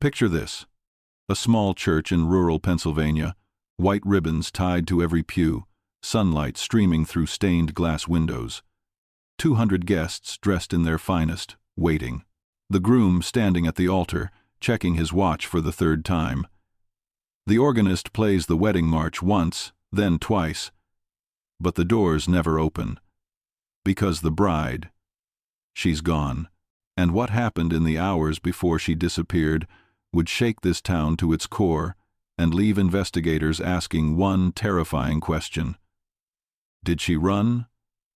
Picture this: a small church in rural Pennsylvania, white ribbons tied to every pew, sunlight streaming through stained glass windows. 200 guests dressed in their finest, waiting. The groom standing at the altar, checking his watch for the third time. The organist plays the wedding march once, then twice. But the doors never open. Because the bride, she's gone. And what happened in the hours before she disappeared would shake this town to its core and leave investigators asking one terrifying question. Did she run,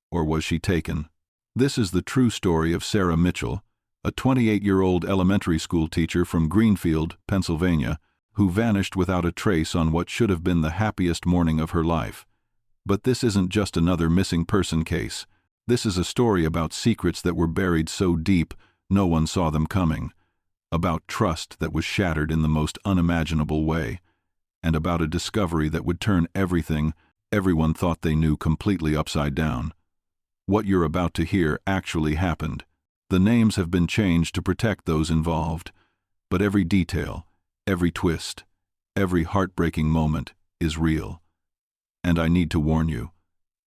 or was she taken? This is the true story of Sarah Mitchell, a 28-year-old elementary school teacher from Greenfield, Pennsylvania, who vanished without a trace on what should have been the happiest morning of her life. But this isn't just another missing person case. This is a story about secrets that were buried so deep no one saw them coming, about trust that was shattered in the most unimaginable way, and about a discovery that would turn everything everyone thought they knew completely upside down. What you're about to hear actually happened. The names have been changed to protect those involved, but every detail, every twist, every heartbreaking moment is real. And I need to warn you,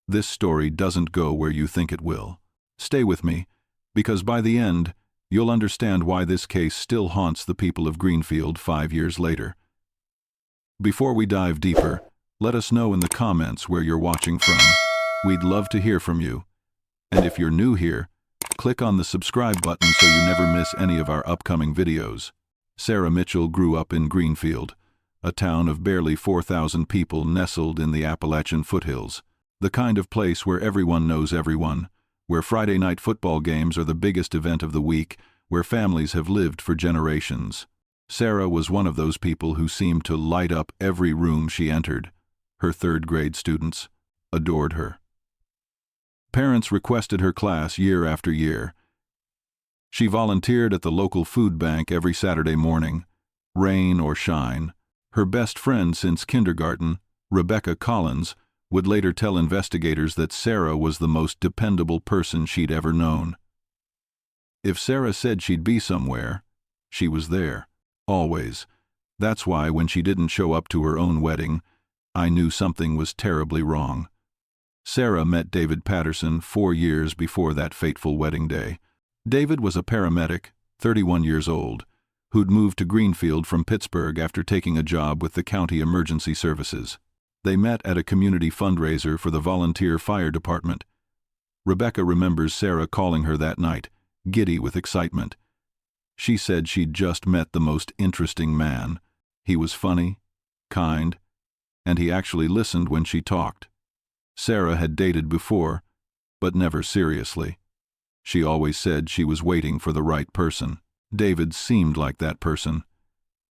this story doesn't go where you think it will. Stay with me, because by the end, you'll understand why this case still haunts the people of Greenfield 5 years later. Before we dive deeper, let us know in the comments where you're watching from. We'd love to hear from you. And if you're new here, click on the subscribe button so you never miss any of our upcoming videos. Sarah Mitchell grew up in Greenfield, a town of barely 4,000 people nestled in the Appalachian foothills, the kind of place where everyone knows everyone, where Friday night football games are the biggest event of the week, where families have lived for generations. Sarah was one of those people who seemed to light up every room she entered. Her third-grade students adored her. Parents requested her class year after year. She volunteered at the local food bank every Saturday morning, rain or shine. Her best friend since kindergarten, Rebecca Collins, would later tell investigators that Sarah was the most dependable person she'd ever known. If Sarah said she'd be somewhere, she was there, always. That's why when she didn't show up to her own wedding, I knew something was terribly wrong. Sarah met David Patterson 4 years before that fateful wedding day. David was a paramedic, 31 years old, who'd moved to Greenfield from Pittsburgh after taking a job with the county emergency services. They met at a community fundraiser for the volunteer fire department. Rebecca remembers Sarah calling her that night, giddy with excitement. She said she'd just met the most interesting man. He was funny, kind, and he actually listened when she talked. Sarah had dated before, but never seriously. She always said she was waiting for the right person. David seemed like that person.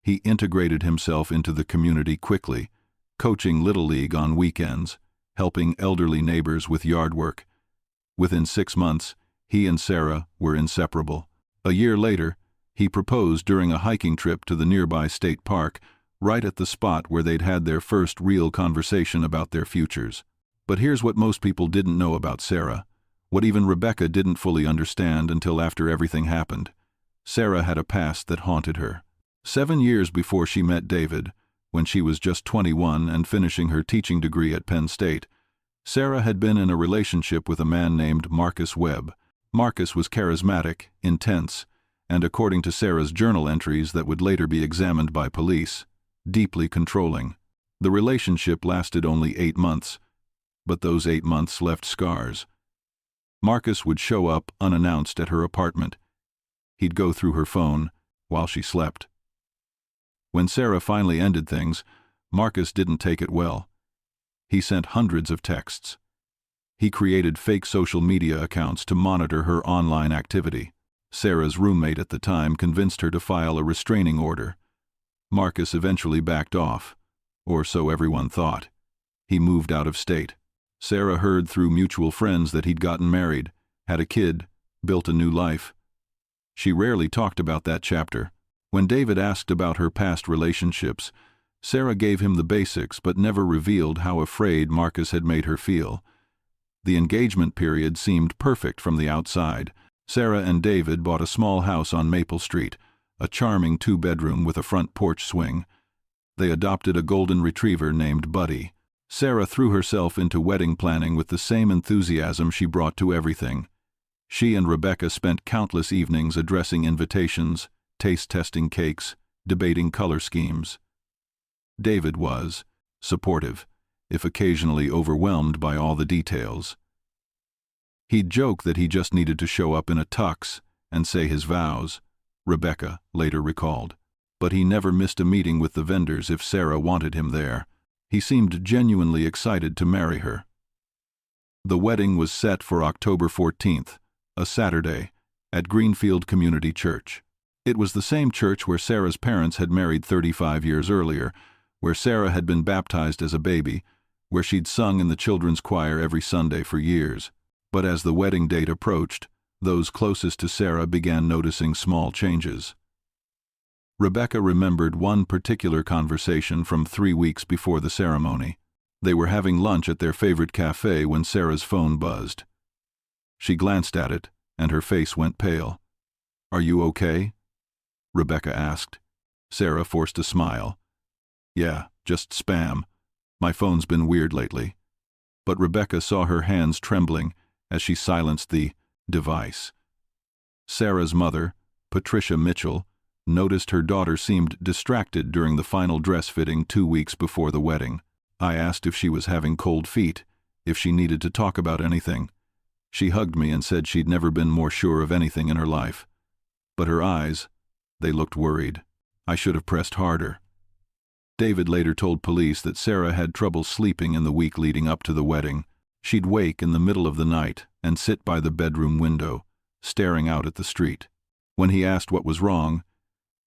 He integrated himself into the community quickly, coaching Little League on weekends, helping elderly neighbors with yard work. Within 6 months, he and Sarah were inseparable. A year later, he proposed during a hiking trip to the nearby state park, right at the spot where they'd had their first real conversation about their futures. But here's what most people didn't know about Sarah, what even Rebecca didn't fully understand until after everything happened. Sarah had a past that haunted her. 7 years before she met David, when she was just 21 and finishing her teaching degree at Penn State, Sarah had been in a relationship with a man named Marcus Webb. Marcus was charismatic, intense, and according to Sarah's journal entries that would later be examined by police, deeply controlling. The relationship lasted only 8 months, but those 8 months left scars. Marcus would show up unannounced at her apartment. He'd go through her phone while she slept. When Sarah finally ended things, Marcus didn't take it well. He sent hundreds of texts. He created fake social media accounts to monitor her online activity. Sarah's roommate at the time convinced her to file a restraining order. Marcus eventually backed off, or so everyone thought. He moved out of state. Sarah heard through mutual friends that he'd gotten married, had a kid, built a new life. She rarely talked about that chapter. When David asked about her past relationships, Sarah gave him the basics but never revealed how afraid Marcus had made her feel. The engagement period seemed perfect from the outside. Sarah and David bought a small house on Maple Street, a charming two-bedroom with a front porch swing. They adopted a golden retriever named Buddy. Sarah threw herself into wedding planning with the same enthusiasm she brought to everything. She and Rebecca spent countless evenings addressing invitations, taste-testing cakes, debating color schemes. David was supportive, if occasionally overwhelmed by all the details. He'd joke that he just needed to show up in a tux and say his vows, Rebecca later recalled. But he never missed a meeting with the vendors if Sarah wanted him there. He seemed genuinely excited to marry her. The wedding was set for October 14th, a Saturday, at Greenfield Community Church. It was the same church where Sarah's parents had married 35 years earlier, where Sarah had been baptized as a baby, where she'd sung in the children's choir every Sunday for years. But as the wedding date approached, those closest to Sarah began noticing small changes. Rebecca remembered one particular conversation from 3 weeks before the ceremony. They were having lunch at their favorite cafe when Sarah's phone buzzed. She glanced at it, and her face went pale. "Are you okay?" Rebecca asked. Sarah forced a smile. "Yeah, just spam. My phone's been weird lately." But Rebecca saw her hands trembling as she silenced the device. Sarah's mother, Patricia Mitchell, noticed her daughter seemed distracted during the final dress fitting 2 weeks before the wedding. I asked if she was having cold feet, if she needed to talk about anything. She hugged me and said she'd never been more sure of anything in her life. But her eyes, they looked worried. I should have pressed harder. David later told police that Sarah had trouble sleeping in the week leading up to the wedding. She'd wake in the middle of the night and sit by the bedroom window, staring out at the street. When he asked what was wrong,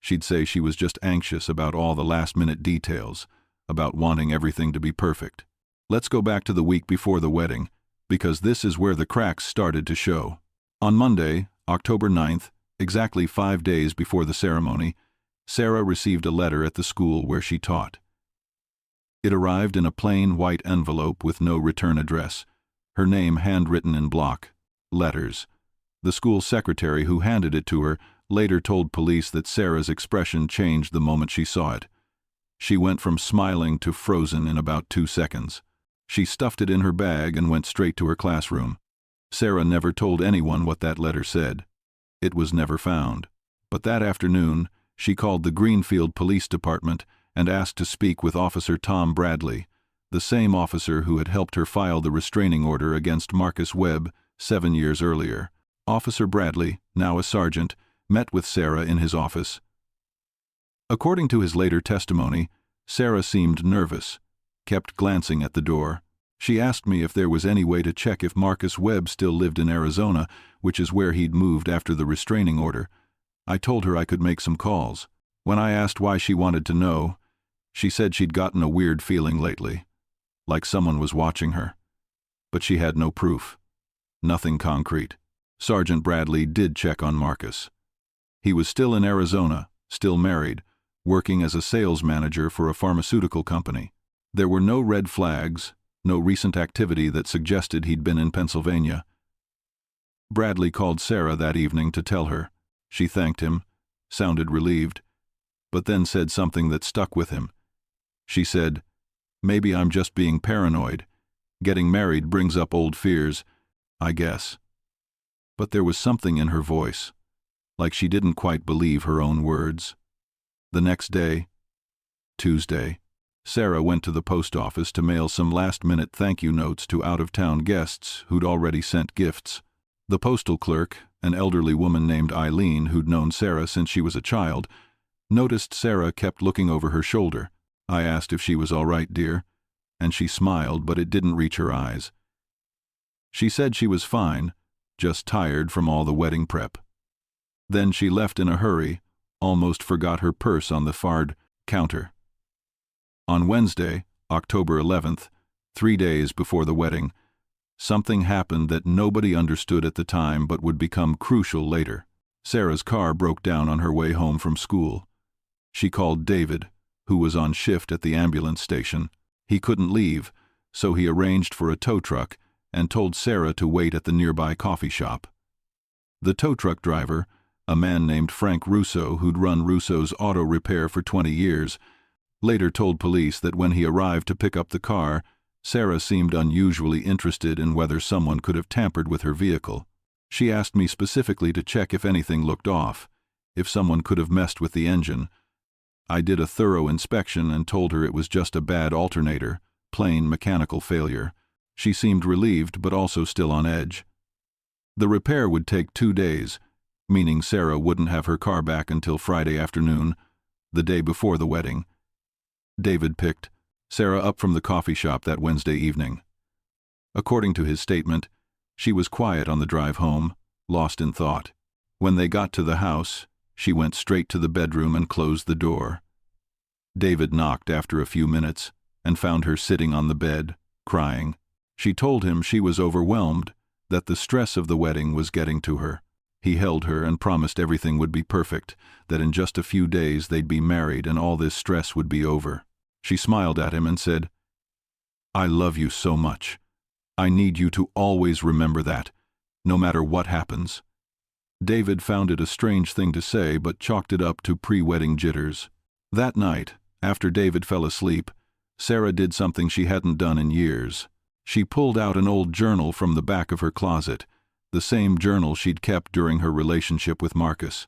she'd say she was just anxious about all the last-minute details, about wanting everything to be perfect. Let's go back to the week before the wedding, because this is where the cracks started to show. On Monday, October 9th, exactly 5 days before the ceremony, Sarah received a letter at the school where she taught. It arrived in a plain white envelope with no return address, her name handwritten in block letters. The school secretary who handed it to her later told police that Sarah's expression changed the moment she saw it. She went from smiling to frozen in about 2 seconds. She stuffed it in her bag and went straight to her classroom. Sarah never told anyone what that letter said. It was never found. But that afternoon, she called the Greenfield Police Department and asked to speak with Officer Tom Bradley, the same officer who had helped her file the restraining order against Marcus Webb 7 years earlier. Officer Bradley, now a sergeant, met with Sarah in his office. According to his later testimony, Sarah seemed nervous, kept glancing at the door. She asked me if there was any way to check if Marcus Webb still lived in Arizona, which is where he'd moved after the restraining order. I told her I could make some calls. When I asked why she wanted to know, she said she'd gotten a weird feeling lately, like someone was watching her. But she had no proof. Nothing concrete. Sergeant Bradley did check on Marcus. He was still in Arizona, still married, working as a sales manager for a pharmaceutical company. There were no red flags, no recent activity that suggested he'd been in Pennsylvania. Bradley called Sarah that evening to tell her. She thanked him, sounded relieved, but then said something that stuck with him. She said, "Maybe I'm just being paranoid. Getting married brings up old fears, I guess." But there was something in her voice, like she didn't quite believe her own words. The next day, Tuesday, Sarah went to the post office to mail some last-minute thank-you notes to out-of-town guests who'd already sent gifts. The postal clerk, an elderly woman named Eileen who'd known Sarah since she was a child, noticed Sarah kept looking over her shoulder. I asked if she was all right, dear, and she smiled, but it didn't reach her eyes. She said she was fine, just tired from all the wedding prep. Then she left in a hurry, almost forgot her purse on the far counter. On Wednesday, October 11th, 3 days before the wedding, something happened that nobody understood at the time but would become crucial later. Sarah's car broke down on her way home from school. She called David, who was on shift at the ambulance station. He couldn't leave, so he arranged for a tow truck and told Sarah to wait at the nearby coffee shop. The tow truck driver, a man named Frank Russo who'd run Russo's auto repair for 20 years, later told police that when he arrived to pick up the car, Sarah seemed unusually interested in whether someone could have tampered with her vehicle. She asked me specifically to check if anything looked off, if someone could have messed with the engine. I did a thorough inspection and told her it was just a bad alternator, plain mechanical failure. She seemed relieved but also still on edge. The repair would take 2 days, meaning Sarah wouldn't have her car back until Friday afternoon, the day before the wedding. David picked Sarah up from the coffee shop that Wednesday evening. According to his statement, she was quiet on the drive home, lost in thought. When they got to the house, she went straight to the bedroom and closed the door. David knocked after a few minutes and found her sitting on the bed, crying. She told him she was overwhelmed, that the stress of the wedding was getting to her. He held her and promised everything would be perfect, that in just a few days they'd be married and all this stress would be over. She smiled at him and said, "I love you so much. I need you to always remember that, no matter what happens." David found it a strange thing to say, but chalked it up to pre-wedding jitters. That night, after David fell asleep, Sarah did something she hadn't done in years. She pulled out an old journal from the back of her closet, the same journal she'd kept during her relationship with Marcus.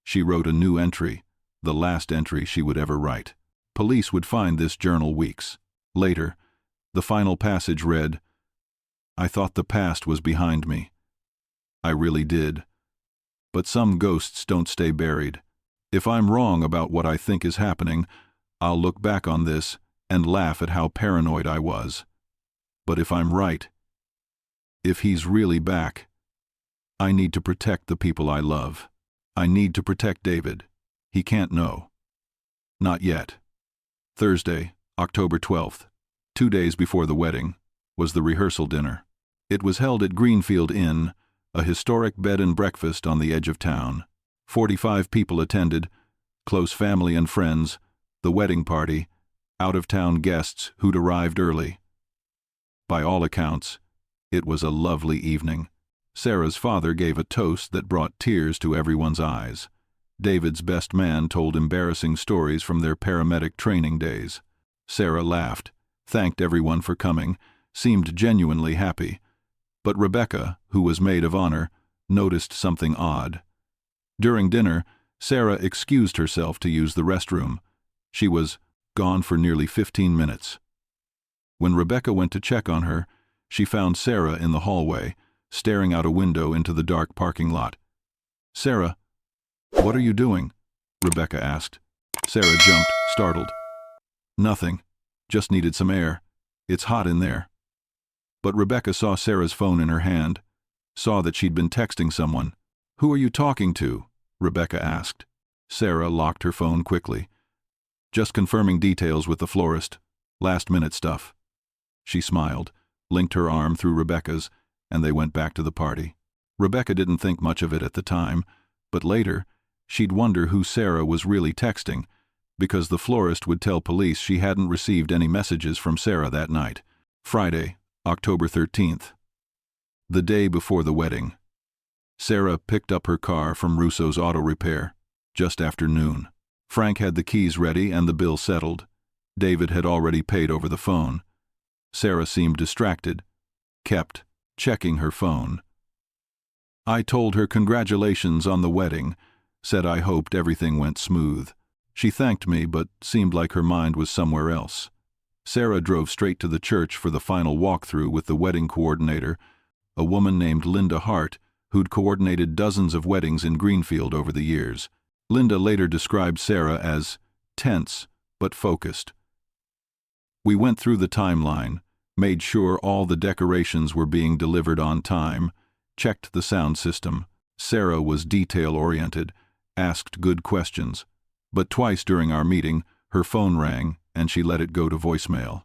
She wrote a new entry, the last entry she would ever write. Police would find this journal weeks later. The final passage read, "I thought the past was behind me. I really did. But some ghosts don't stay buried. If I'm wrong about what I think is happening, I'll look back on this and laugh at how paranoid I was. But if I'm right, if he's really back, I need to protect the people I love. I need to protect David. He can't know. Not yet." Thursday, October 12th, 2 days before the wedding, was the rehearsal dinner. It was held at Greenfield Inn, a historic bed and breakfast on the edge of town. 45 people attended, close family and friends, the wedding party, out-of-town guests who'd arrived early. By all accounts, it was a lovely evening. Sarah's father gave a toast that brought tears to everyone's eyes. David's best man told embarrassing stories from their paramedic training days. Sarah laughed, thanked everyone for coming, seemed genuinely happy. But Rebecca, who was maid of honor, noticed something odd. During dinner, Sarah excused herself to use the restroom. She was gone for nearly 15 minutes. When Rebecca went to check on her, she found Sarah in the hallway, staring out a window into the dark parking lot. "Sarah, what are you doing?" Rebecca asked. Sarah jumped, startled. "Nothing. Just needed some air. It's hot in there." But Rebecca saw Sarah's phone in her hand, saw that she'd been texting someone. "Who are you talking to?" Rebecca asked. Sarah locked her phone quickly. "Just confirming details with the florist. Last-minute stuff." She smiled, linked her arm through Rebecca's, and they went back to the party. Rebecca didn't think much of it at the time, but later, she'd wonder who Sarah was really texting, because the florist would tell police she hadn't received any messages from Sarah that night. Friday, October 13th. The day before the wedding. Sarah picked up her car from Russo's auto repair, just after noon. Frank had the keys ready and the bill settled. David had already paid over the phone. Sarah seemed distracted, kept checking her phone. I told her congratulations on the wedding, said I hoped everything went smooth. She thanked me, but seemed like her mind was somewhere else. Sarah drove straight to the church for the final walkthrough with the wedding coordinator, a woman named Linda Hart, who'd coordinated dozens of weddings in Greenfield over the years. Linda later described Sarah as tense but focused. We went through the timeline, made sure all the decorations were being delivered on time, checked the sound system. Sarah was detail-oriented, asked good questions, but twice during our meeting, her phone rang and she let it go to voicemail.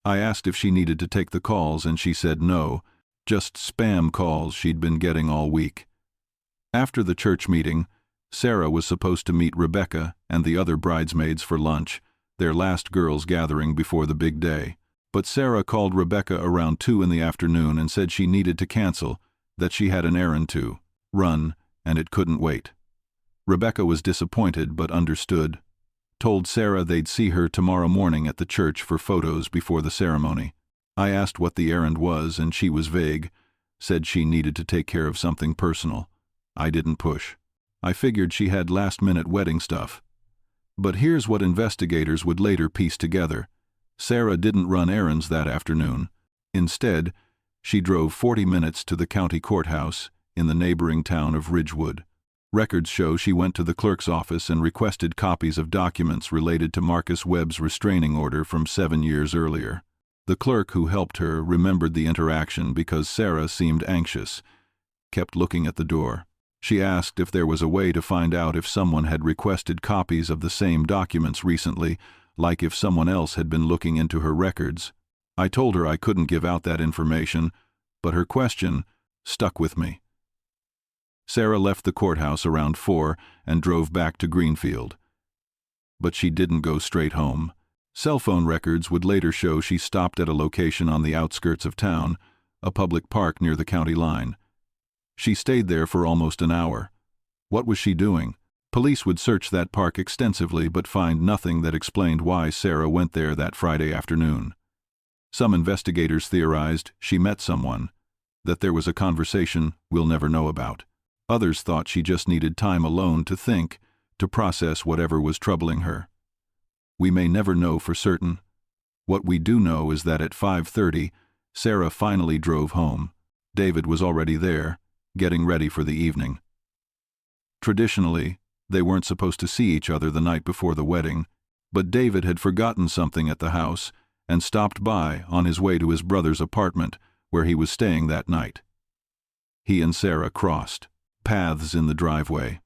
I asked if she needed to take the calls and she said no, just spam calls she'd been getting all week. After the church meeting, Sarah was supposed to meet Rebecca and the other bridesmaids for lunch, their last girls' gathering before the big day. But Sarah called Rebecca around 2 in the afternoon and said she needed to cancel, that she had an errand to run, and it couldn't wait. Rebecca was disappointed but understood. Told Sarah they'd see her tomorrow morning at the church for photos before the ceremony. I asked what the errand was, and she was vague, said she needed to take care of something personal. I didn't push. I figured she had last-minute wedding stuff. But here's what investigators would later piece together. Sarah didn't run errands that afternoon. Instead, she drove 40 minutes to the county courthouse in the neighboring town of Ridgewood. Records show she went to the clerk's office and requested copies of documents related to Marcus Webb's restraining order from 7 years earlier. The clerk who helped her remembered the interaction because Sarah seemed anxious, kept looking at the door. She asked if there was a way to find out if someone had requested copies of the same documents recently, like if someone else had been looking into her records. I told her I couldn't give out that information, but her question stuck with me. Sarah left the courthouse around 4 and drove back to Greenfield. But she didn't go straight home. Cell phone records would later show she stopped at a location on the outskirts of town, a public park near the county line. She stayed there for almost an hour. What was she doing? Police would search that park extensively but find nothing that explained why Sarah went there that Friday afternoon. Some investigators theorized she met someone, that there was a conversation we'll never know about. Others thought she just needed time alone to think, to process whatever was troubling her. We may never know for certain. What we do know is that at 5:30, Sarah finally drove home. David was already there, getting ready for the evening. Traditionally, they weren't supposed to see each other the night before the wedding, but David had forgotten something at the house and stopped by on his way to his brother's apartment, where he was staying that night. He and Sarah crossed paths in the driveway.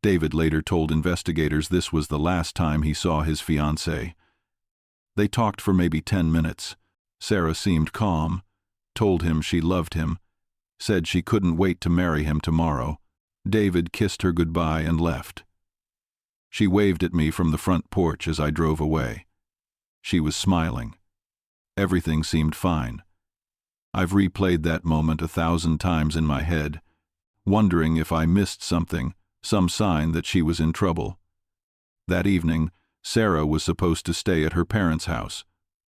David later told investigators this was the last time he saw his fiancée. They talked for maybe 10 minutes. Sarah seemed calm, told him she loved him, said she couldn't wait to marry him tomorrow. David kissed her goodbye and left. She waved at me from the front porch as I drove away. She was smiling. Everything seemed fine. I've replayed that moment 1,000 times in my head, wondering if I missed something, some sign that she was in trouble. That evening, Sarah was supposed to stay at her parents' house,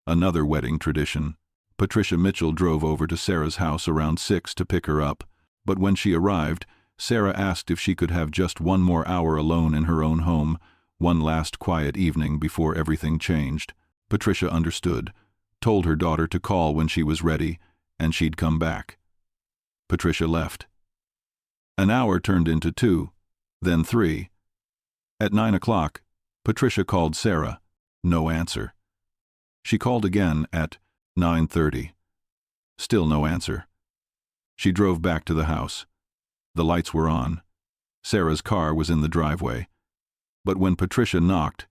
another wedding tradition. Patricia Mitchell drove over to Sarah's house around 6 to pick her up, but when she arrived, Sarah asked if she could have just one more hour alone in her own home, one last quiet evening before everything changed. Patricia understood, told her daughter to call when she was ready, and she'd come back. Patricia left. An hour turned into 2, then 3. At 9 o'clock, Patricia called Sarah. No answer. She called again at 9:30. Still no answer. She drove back to the house. The lights were on. Sarah's car was in the driveway. But when Patricia knocked,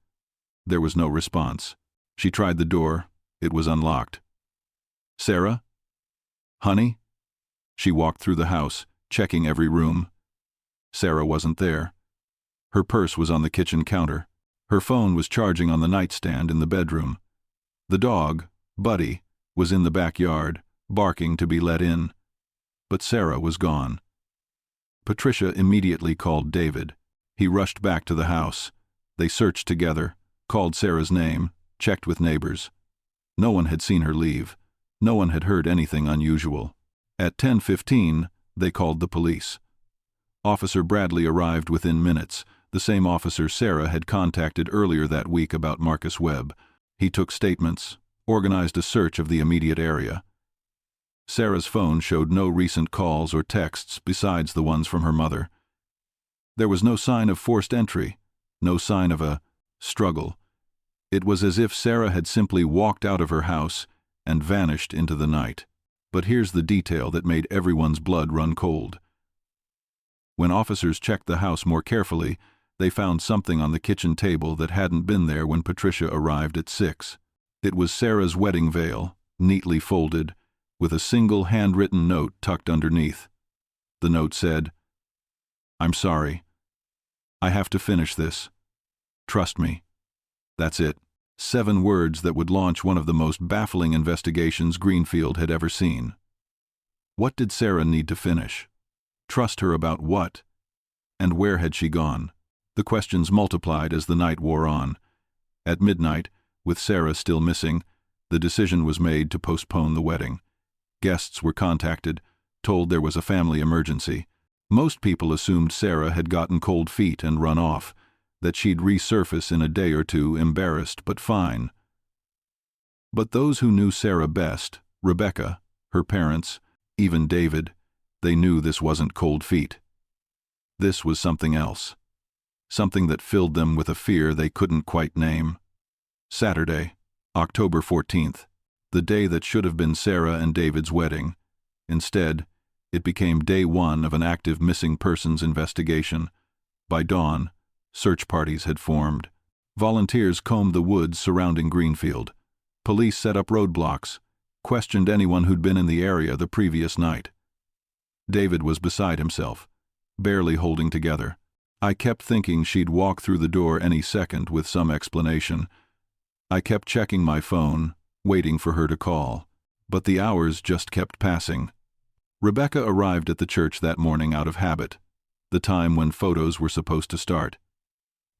there was no response. She tried the door. It was unlocked. "Sarah? Honey?" She walked through the house, checking every room. Sarah wasn't there. Her purse was on the kitchen counter. Her phone was charging on the nightstand in the bedroom. The dog, Buddy, was in the backyard, barking to be let in. But Sarah was gone. Patricia immediately called David. He rushed back to the house. They searched together, called Sarah's name, checked with neighbors. No one had seen her leave. No one had heard anything unusual. At 10:15, they called the police. Officer Bradley arrived within minutes, the same officer Sarah had contacted earlier that week about Marcus Webb. He took statements, organized a search of the immediate area. Sarah's phone showed no recent calls or texts besides the ones from her mother. There was no sign of forced entry, no sign of a struggle. It was as if Sarah had simply walked out of her house and vanished into the night. But here's the detail that made everyone's blood run cold. When officers checked the house more carefully, they found something on the kitchen table that hadn't been there when Patricia arrived at 6. It was Sarah's wedding veil, neatly folded, with a single handwritten note tucked underneath. The note said, "I'm sorry. I have to finish this. Trust me." That's it. 7 words that would launch one of the most baffling investigations Greenfield had ever seen. What did Sarah need to finish? Trust her about what? And where had she gone? The questions multiplied as the night wore on. At midnight, with Sarah still missing, the decision was made to postpone the wedding. Guests were contacted, told there was a family emergency. Most people assumed Sarah had gotten cold feet and run off, that she'd resurface in a day or two, embarrassed but fine. But those who knew Sarah best, Rebecca, her parents, even David, they knew this wasn't cold feet. This was something else. Something that filled them with a fear they couldn't quite name. Saturday, October 14th, the day that should have been Sarah and David's wedding. Instead, it became day one of an active missing persons investigation. By dawn, search parties had formed. Volunteers combed the woods surrounding Greenfield. Police set up roadblocks, questioned anyone who'd been in the area the previous night. David was beside himself, barely holding together. I kept thinking she'd walk through the door any second with some explanation. I kept checking my phone, waiting for her to call, but the hours just kept passing. Rebecca arrived at the church that morning out of habit, the time when photos were supposed to start.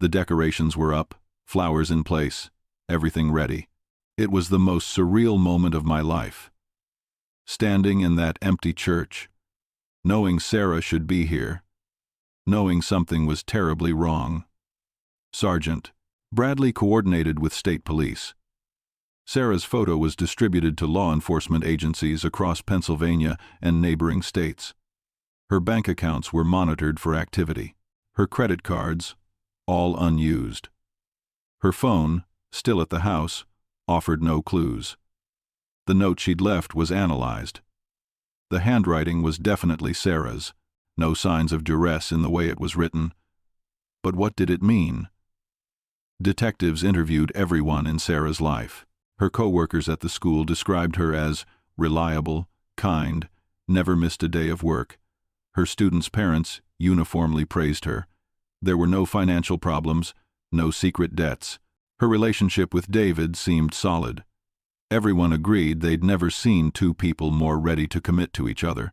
The decorations were up, flowers in place, everything ready. It was the most surreal moment of my life. Standing in that empty church, knowing Sarah should be here, knowing something was terribly wrong. Sergeant Bradley coordinated with state police. Sarah's photo was distributed to law enforcement agencies across Pennsylvania and neighboring states. Her bank accounts were monitored for activity. Her credit cards, all unused. Her phone, still at the house, offered no clues. The note she'd left was analyzed. The handwriting was definitely Sarah's, no signs of duress in the way it was written. But what did it mean? Detectives interviewed everyone in Sarah's life. Her co-workers at the school described her as reliable, kind, never missed a day of work. Her students' parents uniformly praised her. There were no financial problems, no secret debts. Her relationship with David seemed solid. Everyone agreed they'd never seen two people more ready to commit to each other.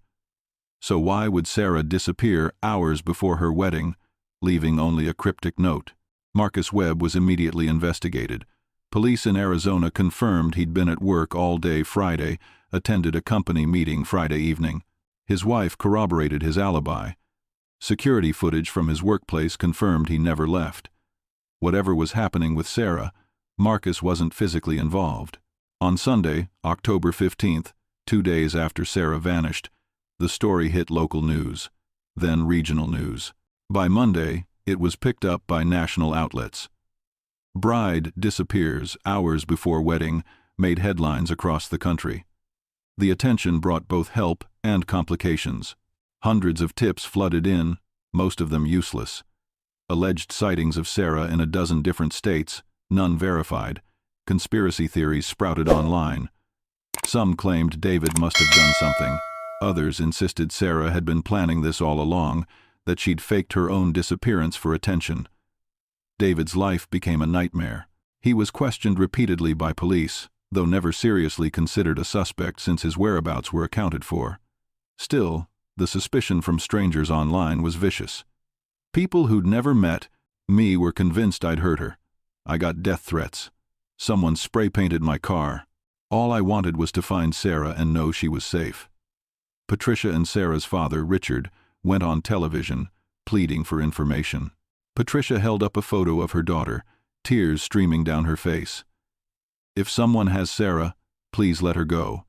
So why would Sarah disappear hours before her wedding, leaving only a cryptic note? Marcus Webb was immediately investigated. Police in Arizona confirmed he'd been at work all day Friday, attended a company meeting Friday evening. His wife corroborated his alibi. Security footage from his workplace confirmed he never left. Whatever was happening with Sarah, Marcus wasn't physically involved. On Sunday, October 15th, 2 days after Sarah vanished, the story hit local news, then regional news. By Monday, it was picked up by national outlets. Bride disappears hours before wedding made headlines across the country. The attention brought both help and complications. Hundreds of tips flooded in, most of them useless. Alleged sightings of Sarah in a dozen different states, none verified. Conspiracy theories sprouted online. Some claimed David must have done something. Others insisted Sarah had been planning this all along, that she'd faked her own disappearance for attention. David's life became a nightmare. He was questioned repeatedly by police, though never seriously considered a suspect since his whereabouts were accounted for. Still, the suspicion from strangers online was vicious. People who'd never met me were convinced I'd hurt her. I got death threats. Someone spray-painted my car. All I wanted was to find Sarah and know she was safe. Patricia and Sarah's father, Richard, went on television, pleading for information. Patricia held up a photo of her daughter, tears streaming down her face. If someone has Sarah, please let her go.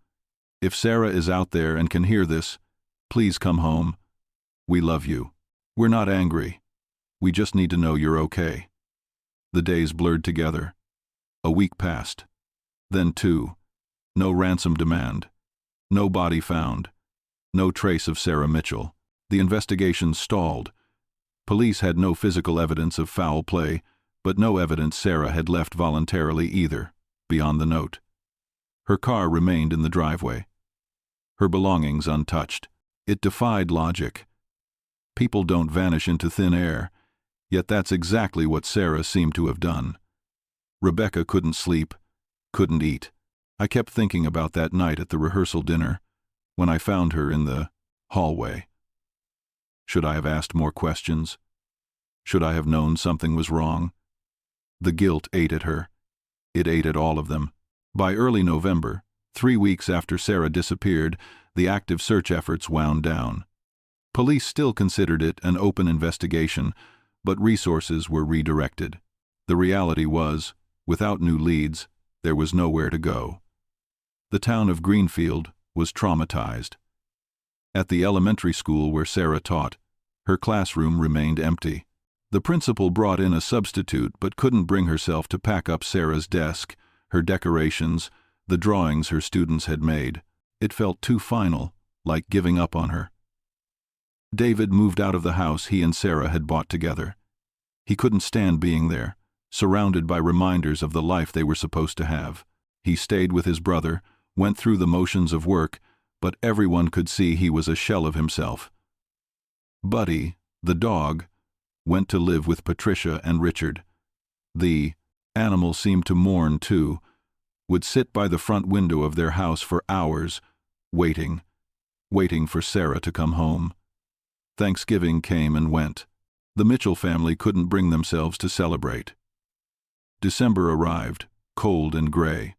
If Sarah is out there and can hear this, please come home. We love you. We're not angry. We just need to know you're okay. The days blurred together. A week passed. Then 2. No ransom demand. No body found. No trace of Sarah Mitchell. The investigation stalled. Police had no physical evidence of foul play, but no evidence Sarah had left voluntarily either, beyond the note. Her car remained in the driveway. Her belongings untouched. It defied logic. People don't vanish into thin air, yet that's exactly what Sarah seemed to have done. Rebecca couldn't sleep, couldn't eat. I kept thinking about that night at the rehearsal dinner, when I found her in the hallway. Should I have asked more questions? Should I have known something was wrong? The guilt ate at her. It ate at all of them. By early November, 3 weeks after Sarah disappeared, the active search efforts wound down. Police still considered it an open investigation, but resources were redirected. The reality was, without new leads, there was nowhere to go. The town of Greenfield was traumatized. At the elementary school where Sarah taught, her classroom remained empty. The principal brought in a substitute but couldn't bring herself to pack up Sarah's desk, her decorations, the drawings her students had made. It felt too final, like giving up on her. David moved out of the house he and Sarah had bought together. He couldn't stand being there, surrounded by reminders of the life they were supposed to have. He stayed with his brother, went through the motions of work, but everyone could see he was a shell of himself. Buddy, the dog, went to live with Patricia and Richard. The animal seemed to mourn too, would sit by the front window of their house for hours, waiting for Sarah to come home. Thanksgiving came and went. The Mitchell family couldn't bring themselves to celebrate. December arrived, cold and gray.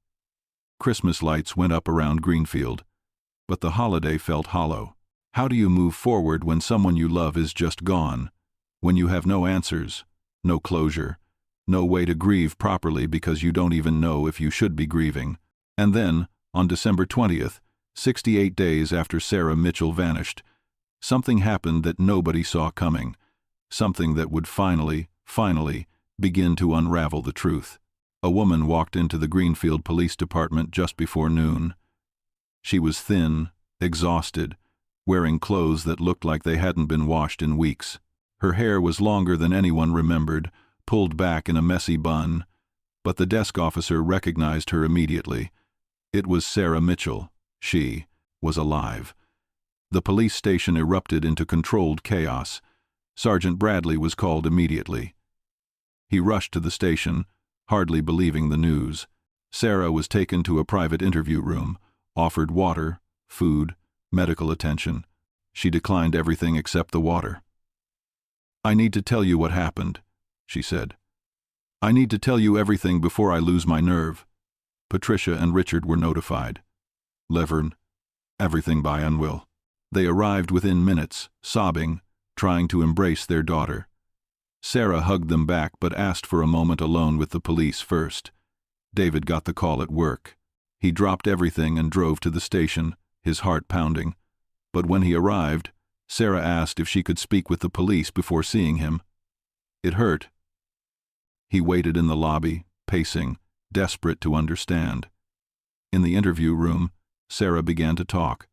Christmas lights went up around Greenfield, but the holiday felt hollow. How do you move forward when someone you love is just gone? When you have no answers, no closure, no way to grieve properly because you don't even know if you should be grieving. And then, on December 20th, 68 days after Sarah Mitchell vanished, something happened that nobody saw coming, something that would finally begin to unravel the truth. A woman walked into the Greenfield Police Department just before noon. She was thin, exhausted, wearing clothes that looked like they hadn't been washed in weeks. Her hair was longer than anyone remembered, pulled back in a messy bun, but the desk officer recognized her immediately. It was Sarah Mitchell. She was alive. The police station erupted into controlled chaos. Sergeant Bradley was called immediately. He rushed to the station, hardly believing the news. Sarah was taken to a private interview room, offered water, food, medical attention. She declined everything except the water. "I need to tell you what happened," she said. "I need to tell you everything before I lose my nerve." Patricia and Richard were notified. Levern, everything by Unwill. They arrived within minutes, sobbing, trying to embrace their daughter. Sarah hugged them back but asked for a moment alone with the police first. David got the call at work. He dropped everything and drove to the station, his heart pounding. But when he arrived, Sarah asked if she could speak with the police before seeing him. It hurt. He waited in the lobby, pacing, desperate to understand. In the interview room, Sarah began to talk.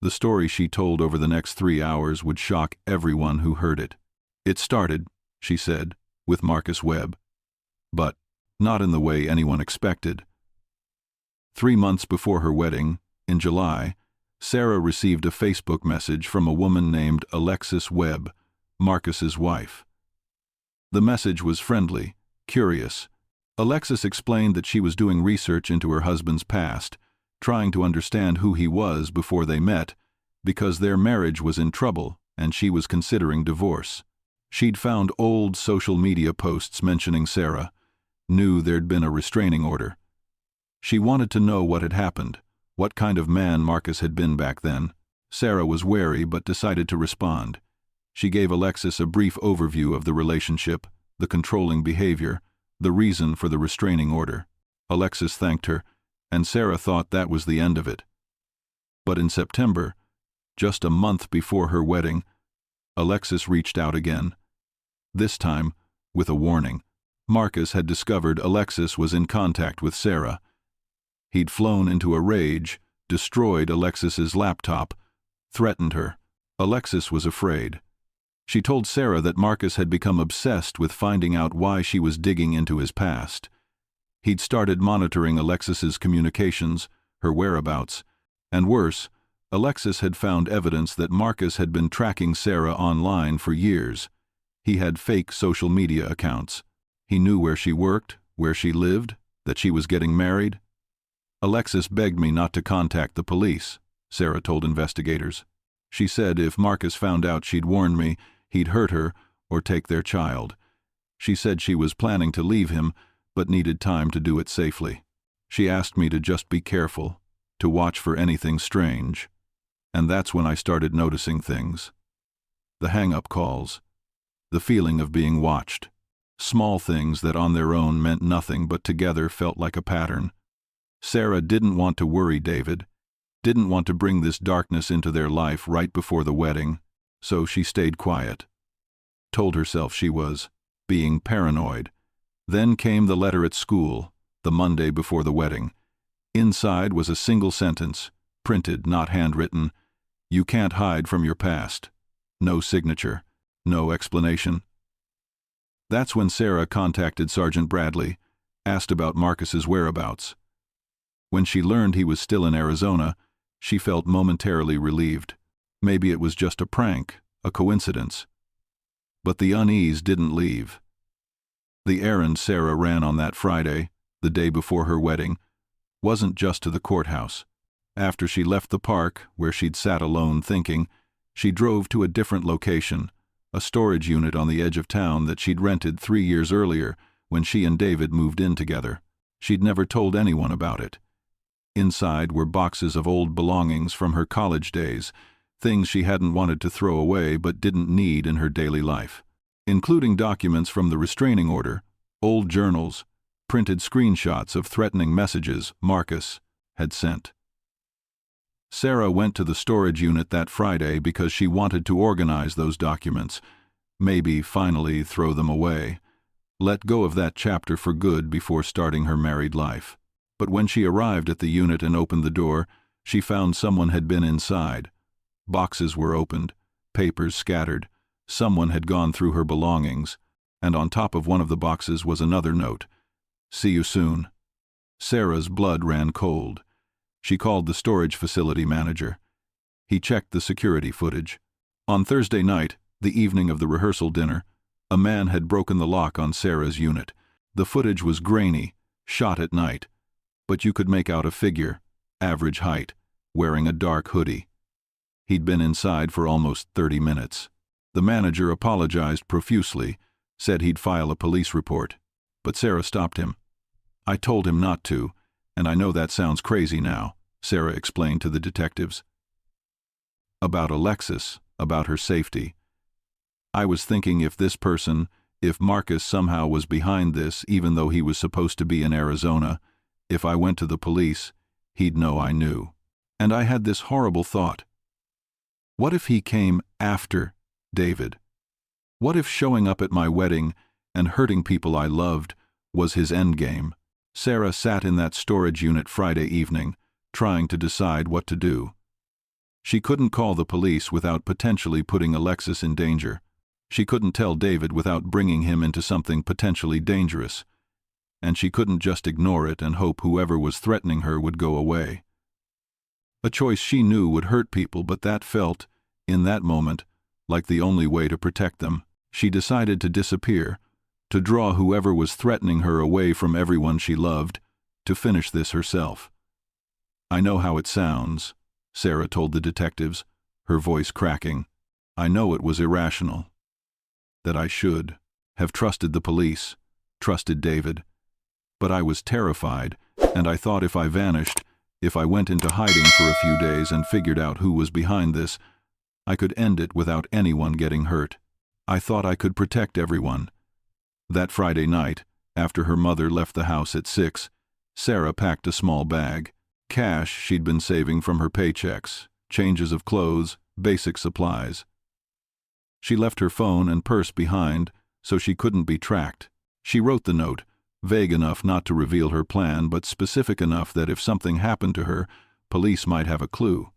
The story she told over the next 3 hours would shock everyone who heard it. It started, she said, with Marcus Webb. But not in the way anyone expected. 3 months before her wedding, in July, Sarah received a Facebook message from a woman named Alexis Webb, Marcus's wife. The message was friendly, curious. Alexis explained that she was doing research into her husband's past, trying to understand who he was before they met, because their marriage was in trouble and she was considering divorce. She'd found old social media posts mentioning Sarah, knew there'd been a restraining order. She wanted to know what had happened, what kind of man Marcus had been back then. Sarah was wary but decided to respond. She gave Alexis a brief overview of the relationship, the controlling behavior, the reason for the restraining order. Alexis thanked her, and Sarah thought that was the end of it. But in September, just a month before her wedding, Alexis reached out again. This time, with a warning. Marcus had discovered Alexis was in contact with Sarah. He'd flown into a rage, destroyed Alexis's laptop, threatened her. Alexis was afraid. She told Sarah that Marcus had become obsessed with finding out why she was digging into his past. He'd started monitoring Alexis's communications, her whereabouts, and worse, Alexis had found evidence that Marcus had been tracking Sarah online for years. He had fake social media accounts. He knew where she worked, where she lived, that she was getting married. Alexis begged me not to contact the police, Sarah told investigators. She said if Marcus found out she'd warned me, he'd hurt her, or take their child. She said she was planning to leave him, but needed time to do it safely. She asked me to just be careful, to watch for anything strange. And that's when I started noticing things. The hang-up calls, the feeling of being watched. Small things that on their own meant nothing but together felt like a pattern. Sarah didn't want to worry David, didn't want to bring this darkness into their life right before the wedding, so she stayed quiet. Told herself she was being paranoid. Then came the letter at school, the Monday before the wedding. Inside was a single sentence, printed, not handwritten. You can't hide from your past. No signature, no explanation. That's when Sarah contacted Sergeant Bradley, asked about Marcus's whereabouts. When she learned he was still in Arizona, she felt momentarily relieved. Maybe it was just a prank, a coincidence. But the unease didn't leave. The errand Sarah ran on that Friday, the day before her wedding, wasn't just to the courthouse. After she left the park, where she'd sat alone thinking, she drove to a different location, a storage unit on the edge of town that she'd rented 3 years earlier when she and David moved in together. She'd never told anyone about it. Inside were boxes of old belongings from her college days, things she hadn't wanted to throw away but didn't need in her daily life, including documents from the restraining order, old journals, printed screenshots of threatening messages Marcus had sent. Sarah went to the storage unit that Friday because she wanted to organize those documents, maybe finally throw them away, let go of that chapter for good before starting her married life. But when she arrived at the unit and opened the door, she found someone had been inside. Boxes were opened, papers scattered. Someone had gone through her belongings, and on top of one of the boxes was another note. See you soon. Sarah's blood ran cold. She called the storage facility manager. He checked the security footage. On Thursday night, the evening of the rehearsal dinner, a man had broken the lock on Sarah's unit. The footage was grainy, shot at night, but you could make out a figure, average height, wearing a dark hoodie. He'd been inside for almost 30 minutes. The manager apologized profusely, said he'd file a police report, but Sarah stopped him. I told him not to, and I know that sounds crazy now, Sarah explained to the detectives. About Alexis, about her safety. I was thinking if this person, if Marcus somehow was behind this even though he was supposed to be in Arizona, if I went to the police, he'd know I knew. And I had this horrible thought. What if he came after David? What if showing up at my wedding and hurting people I loved was his endgame? Sarah sat in that storage unit Friday evening, trying to decide what to do. She couldn't call the police without potentially putting Alexis in danger. She couldn't tell David without bringing him into something potentially dangerous. And she couldn't just ignore it and hope whoever was threatening her would go away. A choice she knew would hurt people, but that felt, in that moment, like the only way to protect them. She decided to disappear, to draw whoever was threatening her away from everyone she loved, to finish this herself. I know how it sounds, Sarah told the detectives, her voice cracking. I know it was irrational. That I should have trusted the police, trusted David. But I was terrified, and I thought if I vanished, if I went into hiding for a few days and figured out who was behind this, I could end it without anyone getting hurt. I thought I could protect everyone. That Friday night, after her mother left the house at 6, Sarah packed a small bag, cash she'd been saving from her paychecks, changes of clothes, basic supplies. She left her phone and purse behind so she couldn't be tracked. She wrote the note, vague enough not to reveal her plan, but specific enough that if something happened to her, police might have a clue.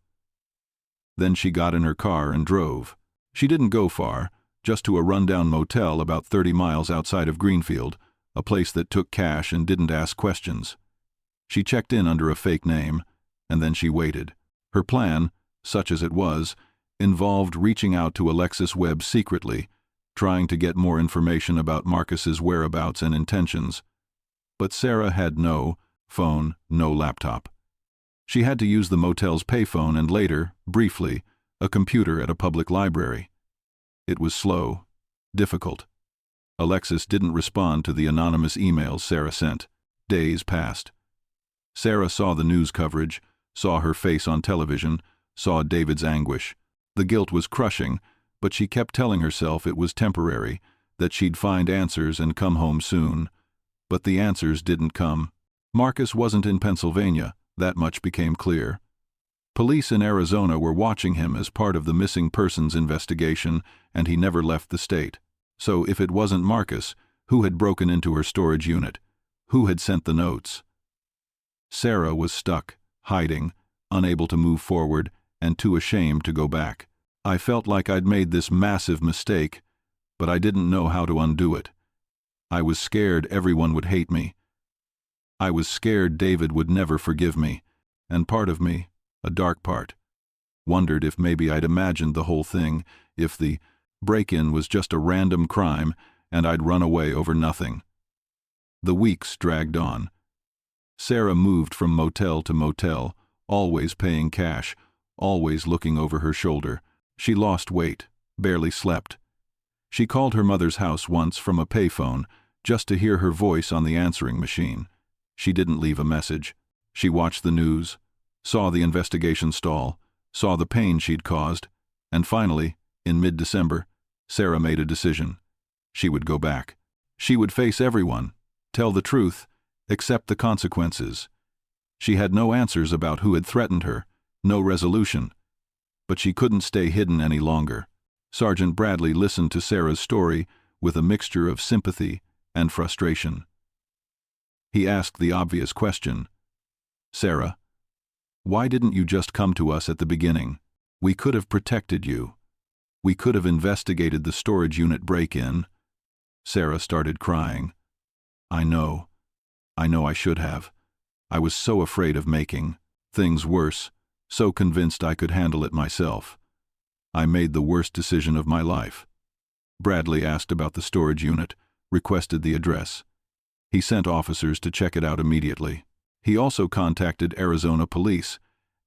Then she got in her car and drove. She didn't go far, just to a rundown motel about 30 miles outside of Greenfield, a place that took cash and didn't ask questions. She checked in under a fake name, and then she waited. Her plan, such as it was, involved reaching out to Alexis Webb secretly, trying to get more information about Marcus's whereabouts and intentions. But Sarah had no phone, no laptop. She had to use the motel's payphone and later, briefly, a computer at a public library. It was slow, difficult. Alexis didn't respond to the anonymous emails Sarah sent. Days passed. Sarah saw the news coverage, saw her face on television, saw David's anguish. The guilt was crushing, but she kept telling herself it was temporary, that she'd find answers and come home soon. But the answers didn't come. Marcus wasn't in Pennsylvania, that much became clear. Police in Arizona were watching him as part of the missing persons investigation, and he never left the state. So if it wasn't Marcus, who had broken into her storage unit? Who had sent the notes? Sarah was stuck, hiding, unable to move forward, and too ashamed to go back. I felt like I'd made this massive mistake, but I didn't know how to undo it. I was scared everyone would hate me. I was scared David would never forgive me, and part of me, a dark part, wondered if maybe I'd imagined the whole thing, if the break-in was just a random crime and I'd run away over nothing. The weeks dragged on. Sarah moved from motel to motel, always paying cash, always looking over her shoulder. She lost weight, barely slept. She called her mother's house once from a payphone, just to hear her voice on the answering machine. She didn't leave a message. She watched the news, saw the investigation stall, saw the pain she'd caused, and finally, in mid-December, Sarah made a decision. She would go back. She would face everyone, tell the truth, accept the consequences. She had no answers about who had threatened her, no resolution. But she couldn't stay hidden any longer. Sergeant Bradley listened to Sarah's story with a mixture of sympathy and frustration. He asked the obvious question, "Sarah, why didn't you just come to us at the beginning? We could have protected you. We could have investigated the storage unit break-in." Sarah started crying. I know I should have. I was so afraid of making things worse, so convinced I could handle it myself. I made the worst decision of my life." Bradley asked about the storage unit, requested the address. He sent officers to check it out immediately. He also contacted Arizona police,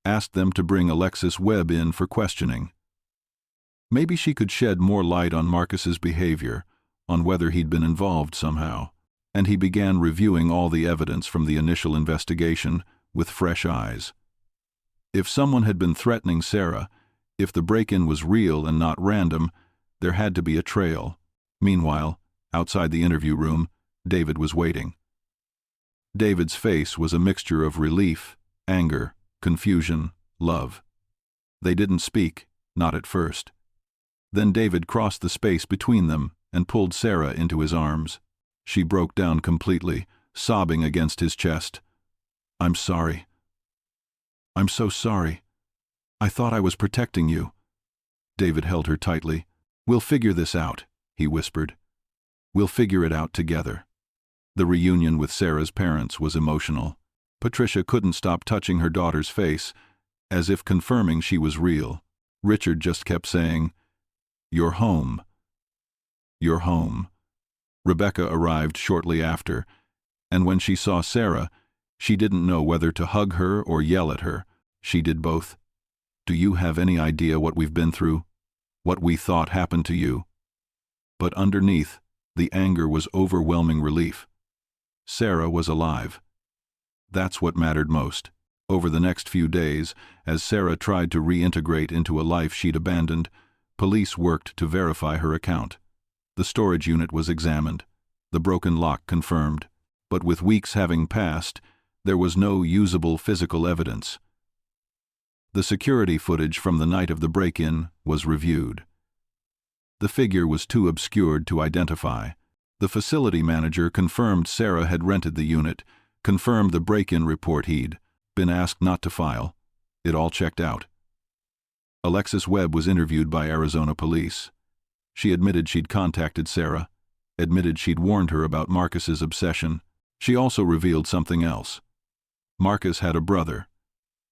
asked them to bring Alexis Webb in for questioning. Maybe she could shed more light on Marcus's behavior, on whether he'd been involved somehow. And he began reviewing all the evidence from the initial investigation with fresh eyes. If someone had been threatening Sarah, if the break-in was real and not random, there had to be a trail. Meanwhile, outside the interview room, David was waiting. David's face was a mixture of relief, anger, confusion, love. They didn't speak, not at first. Then David crossed the space between them and pulled Sarah into his arms. She broke down completely, sobbing against his chest. "I'm sorry. I'm so sorry. I thought I was protecting you." David held her tightly. "We'll figure this out," he whispered. "We'll figure it out together." The reunion with Sarah's parents was emotional. Patricia couldn't stop touching her daughter's face, as if confirming she was real. Richard just kept saying, "You're home. You're home." Rebecca arrived shortly after, and when she saw Sarah, she didn't know whether to hug her or yell at her. She did both. "Do you have any idea what we've been through? What we thought happened to you?" But underneath, the anger was overwhelming relief. Sarah was alive. That's what mattered most. Over the next few days, as Sarah tried to reintegrate into a life she'd abandoned, police worked to verify her account. The storage unit was examined, the broken lock confirmed, but with weeks having passed, there was no usable physical evidence. The security footage from the night of the break-in was reviewed. The figure was too obscured to identify. The facility manager confirmed Sarah had rented the unit, confirmed the break-in report he'd been asked not to file. It all checked out. Alexis Webb was interviewed by Arizona police. She admitted she'd contacted Sarah, admitted she'd warned her about Marcus's obsession. She also revealed something else. Marcus had a brother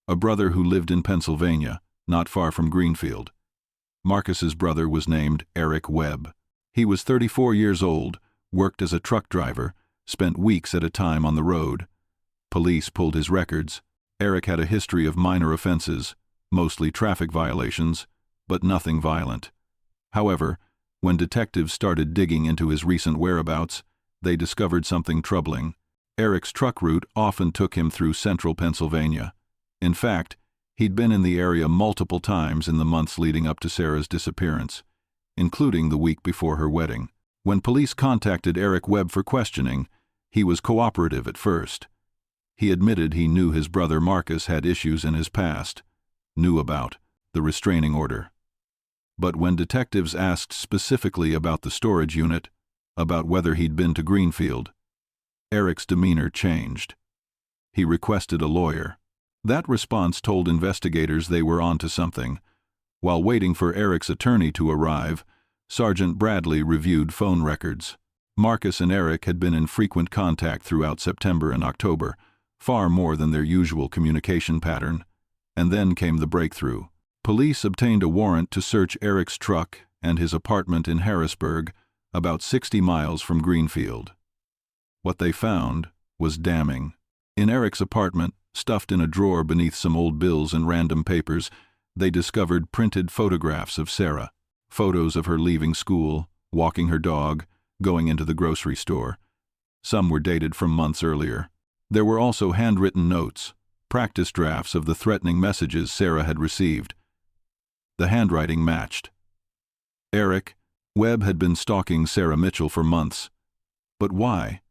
who lived in Pennsylvania, not far from Greenfield. Marcus's brother was named Eric Webb. He was 34 years old, worked as a truck driver, spent weeks at a time on the road. Police pulled his records. Eric had a history of minor offenses, mostly traffic violations, but nothing violent. However, When detectives started digging into his recent whereabouts, they discovered something troubling. Eric's truck route often took him through central Pennsylvania. In fact, he'd been in the area multiple times in the months leading up to Sarah's disappearance, including the week before her wedding. When police contacted Eric Webb for questioning, he was cooperative at first. He admitted he knew his brother Marcus had issues in his past, knew about the restraining order. But when detectives asked specifically about the storage unit, about whether he'd been to Greenfield, Eric's demeanor changed. He requested a lawyer. That response told investigators they were onto something. While waiting for Eric's attorney to arrive, Sergeant Bradley reviewed phone records. Marcus and Eric had been in frequent contact throughout September and October, far more than their usual communication pattern. And then came the breakthrough. Police obtained a warrant to search Eric's truck and his apartment in Harrisburg, about 60 miles from Greenfield. What they found was damning. In Eric's apartment, stuffed in a drawer beneath some old bills and random papers, they discovered printed photographs of Sarah, photos of her leaving school, walking her dog, going into the grocery store. Some were dated from months earlier. There were also handwritten notes, practice drafts of the threatening messages Sarah had received. The handwriting matched. Eric Webb had been stalking Sarah Mitchell for months. But why?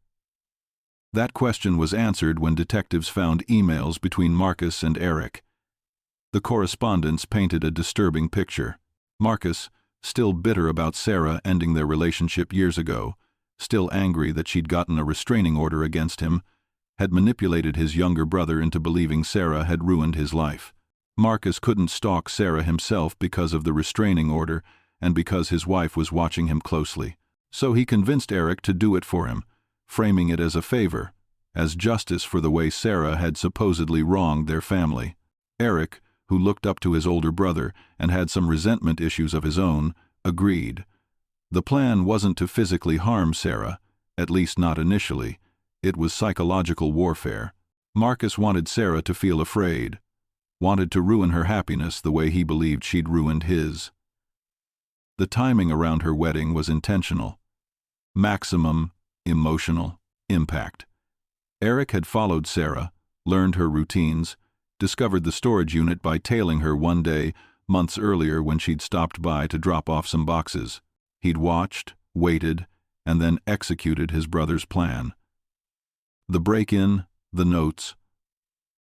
That question was answered when detectives found emails between Marcus and Eric. The correspondence painted a disturbing picture. Marcus, still bitter about Sarah ending their relationship years ago, still angry that she'd gotten a restraining order against him, had manipulated his younger brother into believing Sarah had ruined his life. Marcus couldn't stalk Sarah himself because of the restraining order and because his wife was watching him closely. So he convinced Eric to do it for him, framing it as a favor, as justice for the way Sarah had supposedly wronged their family. Eric, who looked up to his older brother and had some resentment issues of his own, agreed. The plan wasn't to physically harm Sarah, at least not initially. It was psychological warfare. Marcus wanted Sarah to feel afraid, wanted to ruin her happiness the way he believed she'd ruined his. The timing around her wedding was intentional. Maximum emotional impact. Eric had followed Sarah, learned her routines, discovered the storage unit by tailing her one day, months earlier when she'd stopped by to drop off some boxes. He'd watched, waited, and then executed his brother's plan. The break-in, the notes,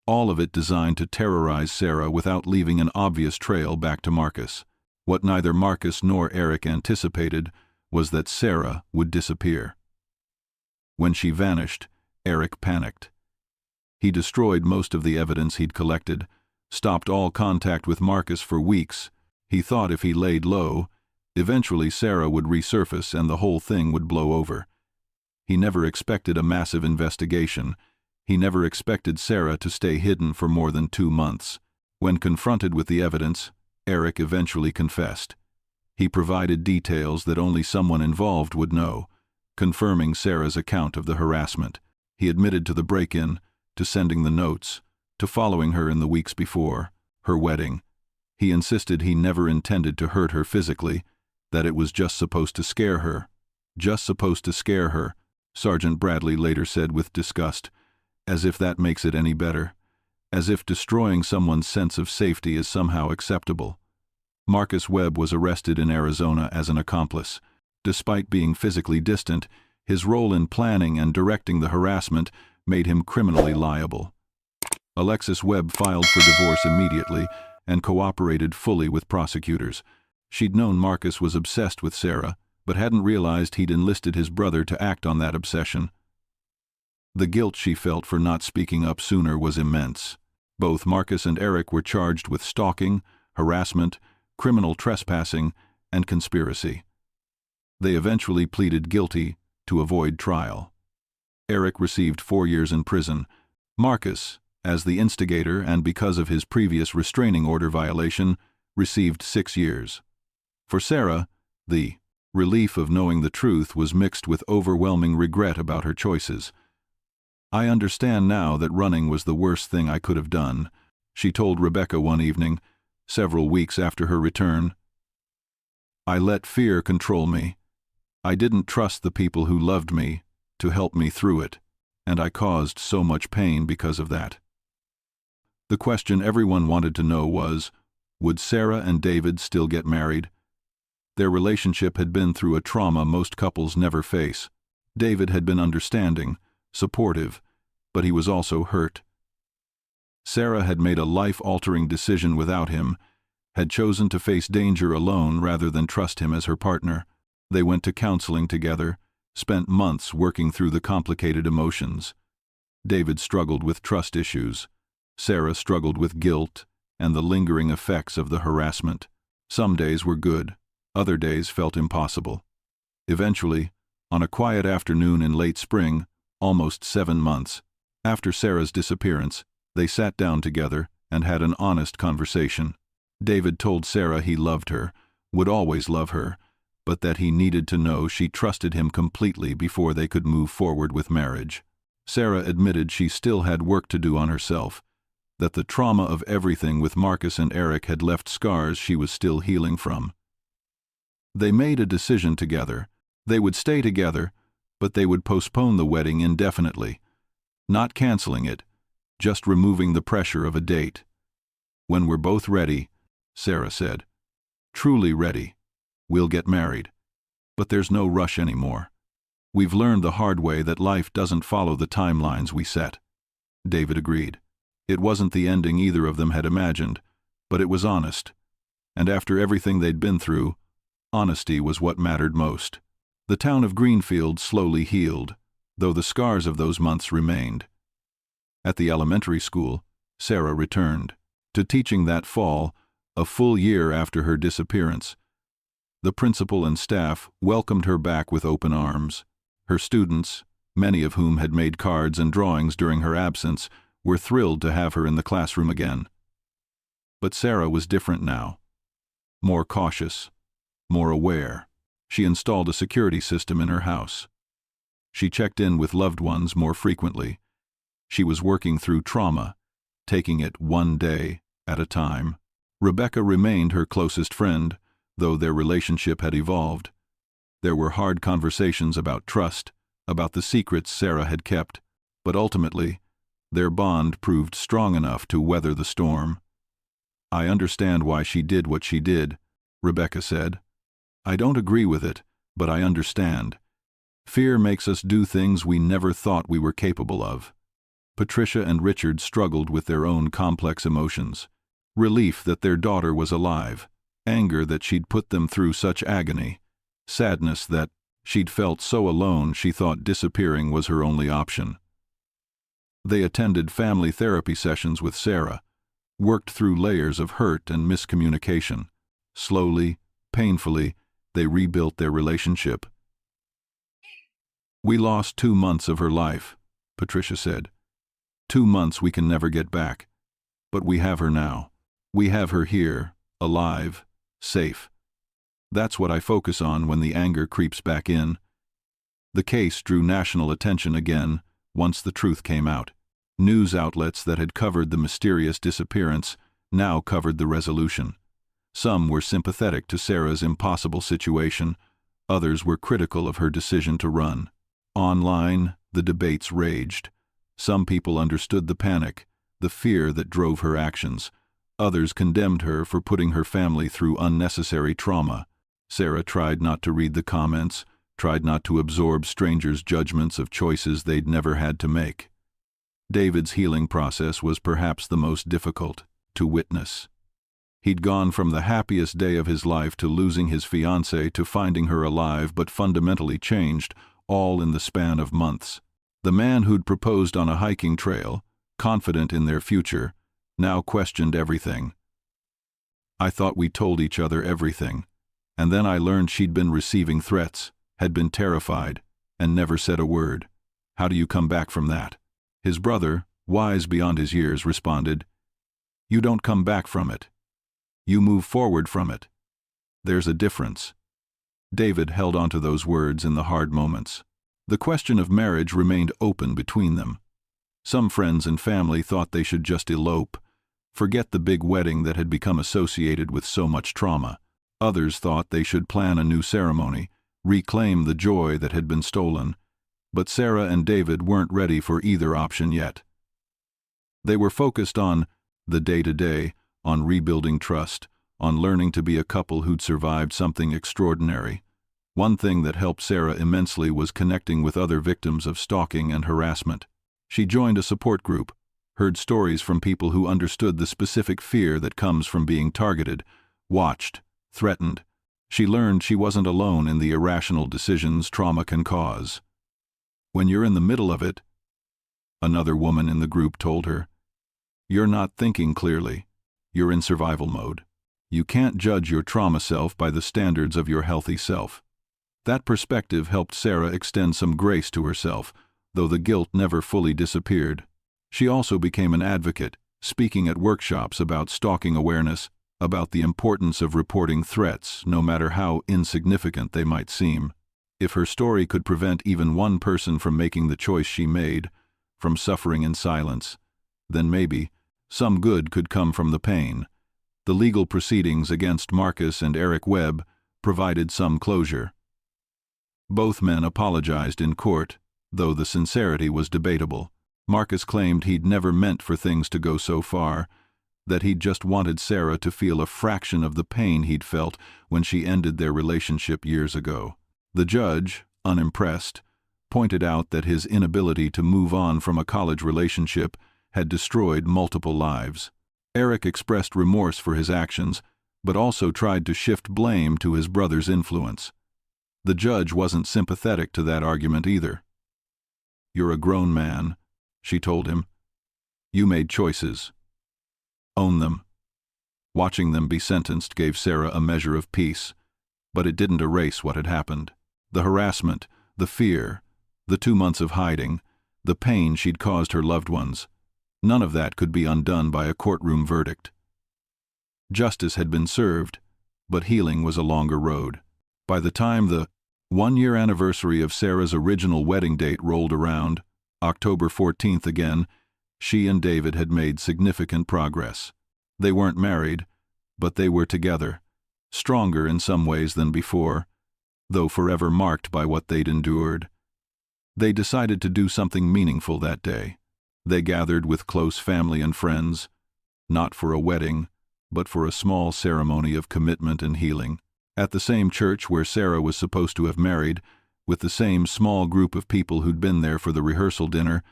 all of it designed to terrorize Sarah without leaving an obvious trail back to Marcus. What neither Marcus nor Eric anticipated was that Sarah would disappear. When she vanished, Eric panicked. He destroyed most of the evidence he'd collected, stopped all contact with Marcus for weeks. He thought if he laid low, eventually Sarah would resurface and the whole thing would blow over. He never expected a massive investigation. He never expected Sarah to stay hidden for more than 2 months. When confronted with the evidence, Eric eventually confessed. He provided details that only someone involved would know, confirming Sarah's account of the harassment. He admitted to the break-in, to sending the notes, to following her in the weeks before her wedding. He insisted he never intended to hurt her physically, that it was just supposed to scare her. Just supposed to scare her, Sergeant Bradley later said with disgust, as if that makes it any better, as if destroying someone's sense of safety is somehow acceptable. Marcus Webb was arrested in Arizona as an accomplice. Despite being physically distant, his role in planning and directing the harassment made him criminally liable. Alexis Webb filed for divorce immediately and cooperated fully with prosecutors. She'd known Marcus was obsessed with Sarah, but hadn't realized he'd enlisted his brother to act on that obsession. The guilt she felt for not speaking up sooner was immense. Both Marcus and Eric were charged with stalking, harassment, criminal trespassing, and conspiracy. They eventually pleaded guilty to avoid trial. Eric received 4 years in prison. Marcus, as the instigator and because of his previous restraining order violation, received 6 years. For Sarah, the relief of knowing the truth was mixed with overwhelming regret about her choices. "I understand now that running was the worst thing I could have done," she told Rebecca one evening, several weeks after her return. I let fear control me. I didn't trust the people who loved me to help me through it, and I caused so much pain because of that. The question everyone wanted to know was, would Sarah and David still get married? Their relationship had been through a trauma most couples never face. David had been understanding, supportive, but he was also hurt. Sarah had made a life-altering decision without him, had chosen to face danger alone rather than trust him as her partner. They went to counseling together, spent months working through the complicated emotions. David struggled with trust issues. Sarah struggled with guilt and the lingering effects of the harassment. Some days were good, other days felt impossible. Eventually, on a quiet afternoon in late spring, almost 7 months after Sarah's disappearance, they sat down together and had an honest conversation. David told Sarah he loved her, would always love her, but that he needed to know she trusted him completely before they could move forward with marriage. Sarah admitted she still had work to do on herself, that the trauma of everything with Marcus and Eric had left scars she was still healing from. They made a decision together. They would stay together, but they would postpone the wedding indefinitely. Not canceling it, just removing the pressure of a date. When we're both ready, Sarah said. Truly ready. We'll get married. But there's no rush anymore. We've learned the hard way that life doesn't follow the timelines we set. David agreed. It wasn't the ending either of them had imagined, but it was honest. And after everything they'd been through, honesty was what mattered most. The town of Greenfield slowly healed, though the scars of those months remained. At the elementary school, Sarah returned to teaching that fall, a full year after her disappearance. The principal and staff welcomed her back with open arms. Her students, many of whom had made cards and drawings during her absence, were thrilled to have her in the classroom again. But Sarah was different now. More cautious, more aware. She installed a security system in her house. She checked in with loved ones more frequently. She was working through trauma, taking it one day at a time. Rebecca remained her closest friend, though their relationship had evolved. There were hard conversations about trust, about the secrets Sarah had kept, but ultimately, their bond proved strong enough to weather the storm. I understand why she did what she did, Rebecca said. I don't agree with it, but I understand. Fear makes us do things we never thought we were capable of. Patricia and Richard struggled with their own complex emotions. Relief that their daughter was alive, anger that she'd put them through such agony, sadness that she'd felt so alone she thought disappearing was her only option. They attended family therapy sessions with Sarah, worked through layers of hurt and miscommunication. Slowly, painfully, they rebuilt their relationship. We lost 2 months of her life, Patricia said. 2 months we can never get back. But we have her now. We have her here, alive, safe. That's what I focus on when the anger creeps back in. The case drew national attention again once the truth came out. News outlets that had covered the mysterious disappearance now covered the resolution. Some were sympathetic to Sarah's impossible situation, others were critical of her decision to run. Online, the debates raged. Some people understood the panic, the fear that drove her actions. Others condemned her for putting her family through unnecessary trauma. Sarah tried not to read the comments, tried not to absorb strangers' judgments of choices they'd never had to make. David's healing process was perhaps the most difficult to witness. He'd gone from the happiest day of his life to losing his fiancée to finding her alive but fundamentally changed, all in the span of months. The man who'd proposed on a hiking trail, confident in their future, now questioned everything. I thought we told each other everything, and then I learned she'd been receiving threats, had been terrified, and never said a word. How do you come back from that? His brother, wise beyond his years, responded, You don't come back from it. You move forward from it. There's a difference. David held on to those words in the hard moments. The question of marriage remained open between them. Some friends and family thought they should just elope, forget the big wedding that had become associated with so much trauma. Others thought they should plan a new ceremony, reclaim the joy that had been stolen. But Sarah and David weren't ready for either option yet. They were focused on the day-to-day, on rebuilding trust, on learning to be a couple who'd survived something extraordinary. One thing that helped Sarah immensely was connecting with other victims of stalking and harassment. She joined a support group, heard stories from people who understood the specific fear that comes from being targeted, watched, threatened. She learned she wasn't alone in the irrational decisions trauma can cause. When you're in the middle of it, another woman in the group told her, you're not thinking clearly. You're in survival mode. You can't judge your trauma self by the standards of your healthy self. That perspective helped Sarah extend some grace to herself, though the guilt never fully disappeared. She also became an advocate, speaking at workshops about stalking awareness, about the importance of reporting threats, no matter how insignificant they might seem. If her story could prevent even one person from making the choice she made, from suffering in silence, then maybe some good could come from the pain. The legal proceedings against Marcus and Eric Webb provided some closure. Both men apologized in court, though the sincerity was debatable. Marcus claimed he'd never meant for things to go so far, that he'd just wanted Sarah to feel a fraction of the pain he'd felt when she ended their relationship years ago. The judge, unimpressed, pointed out that his inability to move on from a college relationship had destroyed multiple lives. Eric expressed remorse for his actions, but also tried to shift blame to his brother's influence. The judge wasn't sympathetic to that argument either. You're a grown man, she told him. You made choices. Own them. Watching them be sentenced gave Sarah a measure of peace, but it didn't erase what had happened. The harassment, the fear, the 2 months of hiding, the pain she'd caused her loved ones. None of that could be undone by a courtroom verdict. Justice had been served, but healing was a longer road. By the time the 1-year anniversary of Sarah's original wedding date rolled around, October 14th again, she and David had made significant progress. They weren't married, but they were together, stronger in some ways than before, though forever marked by what they'd endured. They decided to do something meaningful that day. They gathered with close family and friends, not for a wedding, but for a small ceremony of commitment and healing. At the same church where Sarah was supposed to have married, with the same small group of people who'd been there for the rehearsal dinner,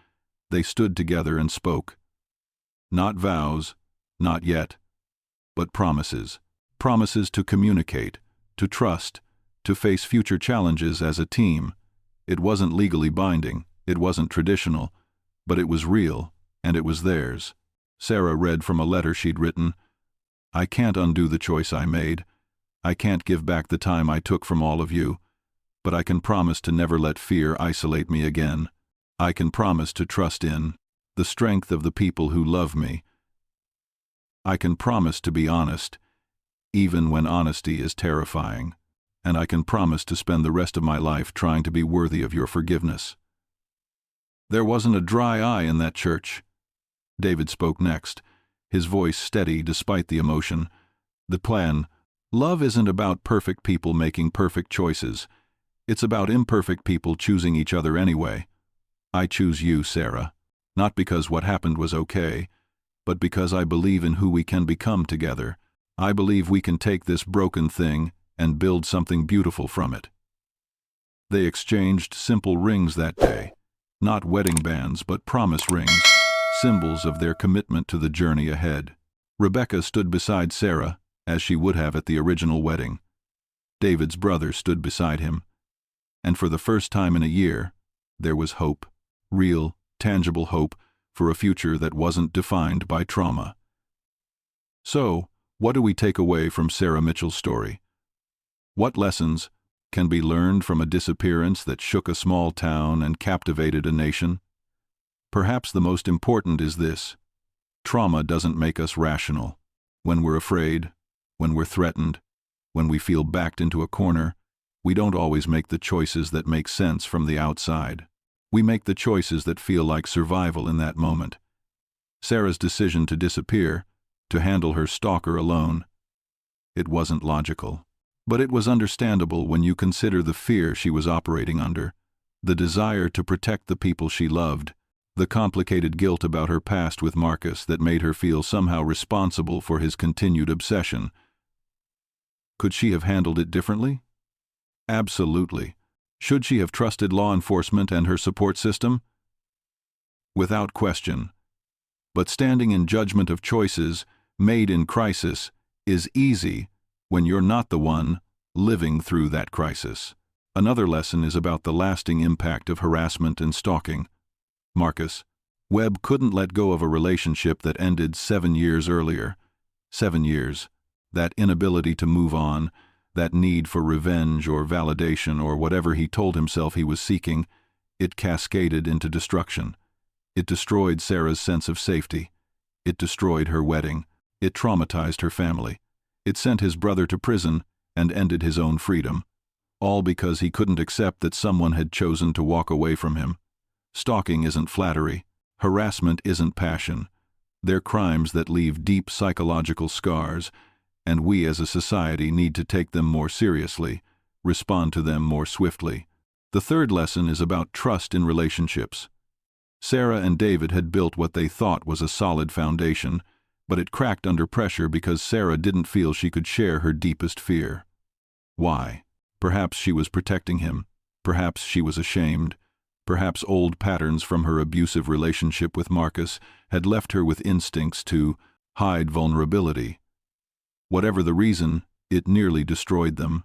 they stood together and spoke. Not vows, not yet, but promises. Promises to communicate, to trust, to face future challenges as a team. It wasn't legally binding, it wasn't traditional, but it was real, and it was theirs. Sarah read from a letter she'd written, I can't undo the choice I made. I can't give back the time I took from all of you, but I can promise to never let fear isolate me again. I can promise to trust in the strength of the people who love me. I can promise to be honest, even when honesty is terrifying, and I can promise to spend the rest of my life trying to be worthy of your forgiveness. There wasn't a dry eye in that church. David spoke next, his voice steady despite the emotion. The plan: love isn't about perfect people making perfect choices. It's about imperfect people choosing each other anyway. I choose you, Sarah, not because what happened was okay, but because I believe in who we can become together. I believe we can take this broken thing and build something beautiful from it. They exchanged simple rings that day, not wedding bands but promise rings, symbols of their commitment to the journey ahead. Rebecca stood beside Sarah, as she would have at the original wedding. David's brother stood beside him. And for the first time in a year, there was hope, real, tangible hope for a future that wasn't defined by trauma. So, what do we take away from Sarah Mitchell's story? What lessons can be learned from a disappearance that shook a small town and captivated a nation? Perhaps the most important is this: trauma doesn't make us rational. When we're afraid, when we're threatened, when we feel backed into a corner, we don't always make the choices that make sense from the outside. We make the choices that feel like survival in that moment. Sarah's decision to disappear, to handle her stalker alone, it wasn't logical. But it was understandable when you consider the fear she was operating under, the desire to protect the people she loved, the complicated guilt about her past with Marcus that made her feel somehow responsible for his continued obsession. Could she have handled it differently? Absolutely. Should she have trusted law enforcement and her support system? Without question. But standing in judgment of choices made in crisis is easy when you're not the one living through that crisis. Another lesson is about the lasting impact of harassment and stalking. Marcus Webb couldn't let go of a relationship that ended 7 years earlier. 7 years. That inability to move on, that need for revenge or validation or whatever he told himself he was seeking, it cascaded into destruction. It destroyed Sarah's sense of safety. It destroyed her wedding. It traumatized her family. It sent his brother to prison and ended his own freedom. All because he couldn't accept that someone had chosen to walk away from him. Stalking isn't flattery. Harassment isn't passion. They're crimes that leave deep psychological scars, and we as a society need to take them more seriously, respond to them more swiftly. The third lesson is about trust in relationships. Sarah and David had built what they thought was a solid foundation, but it cracked under pressure because Sarah didn't feel she could share her deepest fear. Why? Perhaps she was protecting him. Perhaps she was ashamed. Perhaps old patterns from her abusive relationship with Marcus had left her with instincts to hide vulnerability. Whatever the reason, it nearly destroyed them.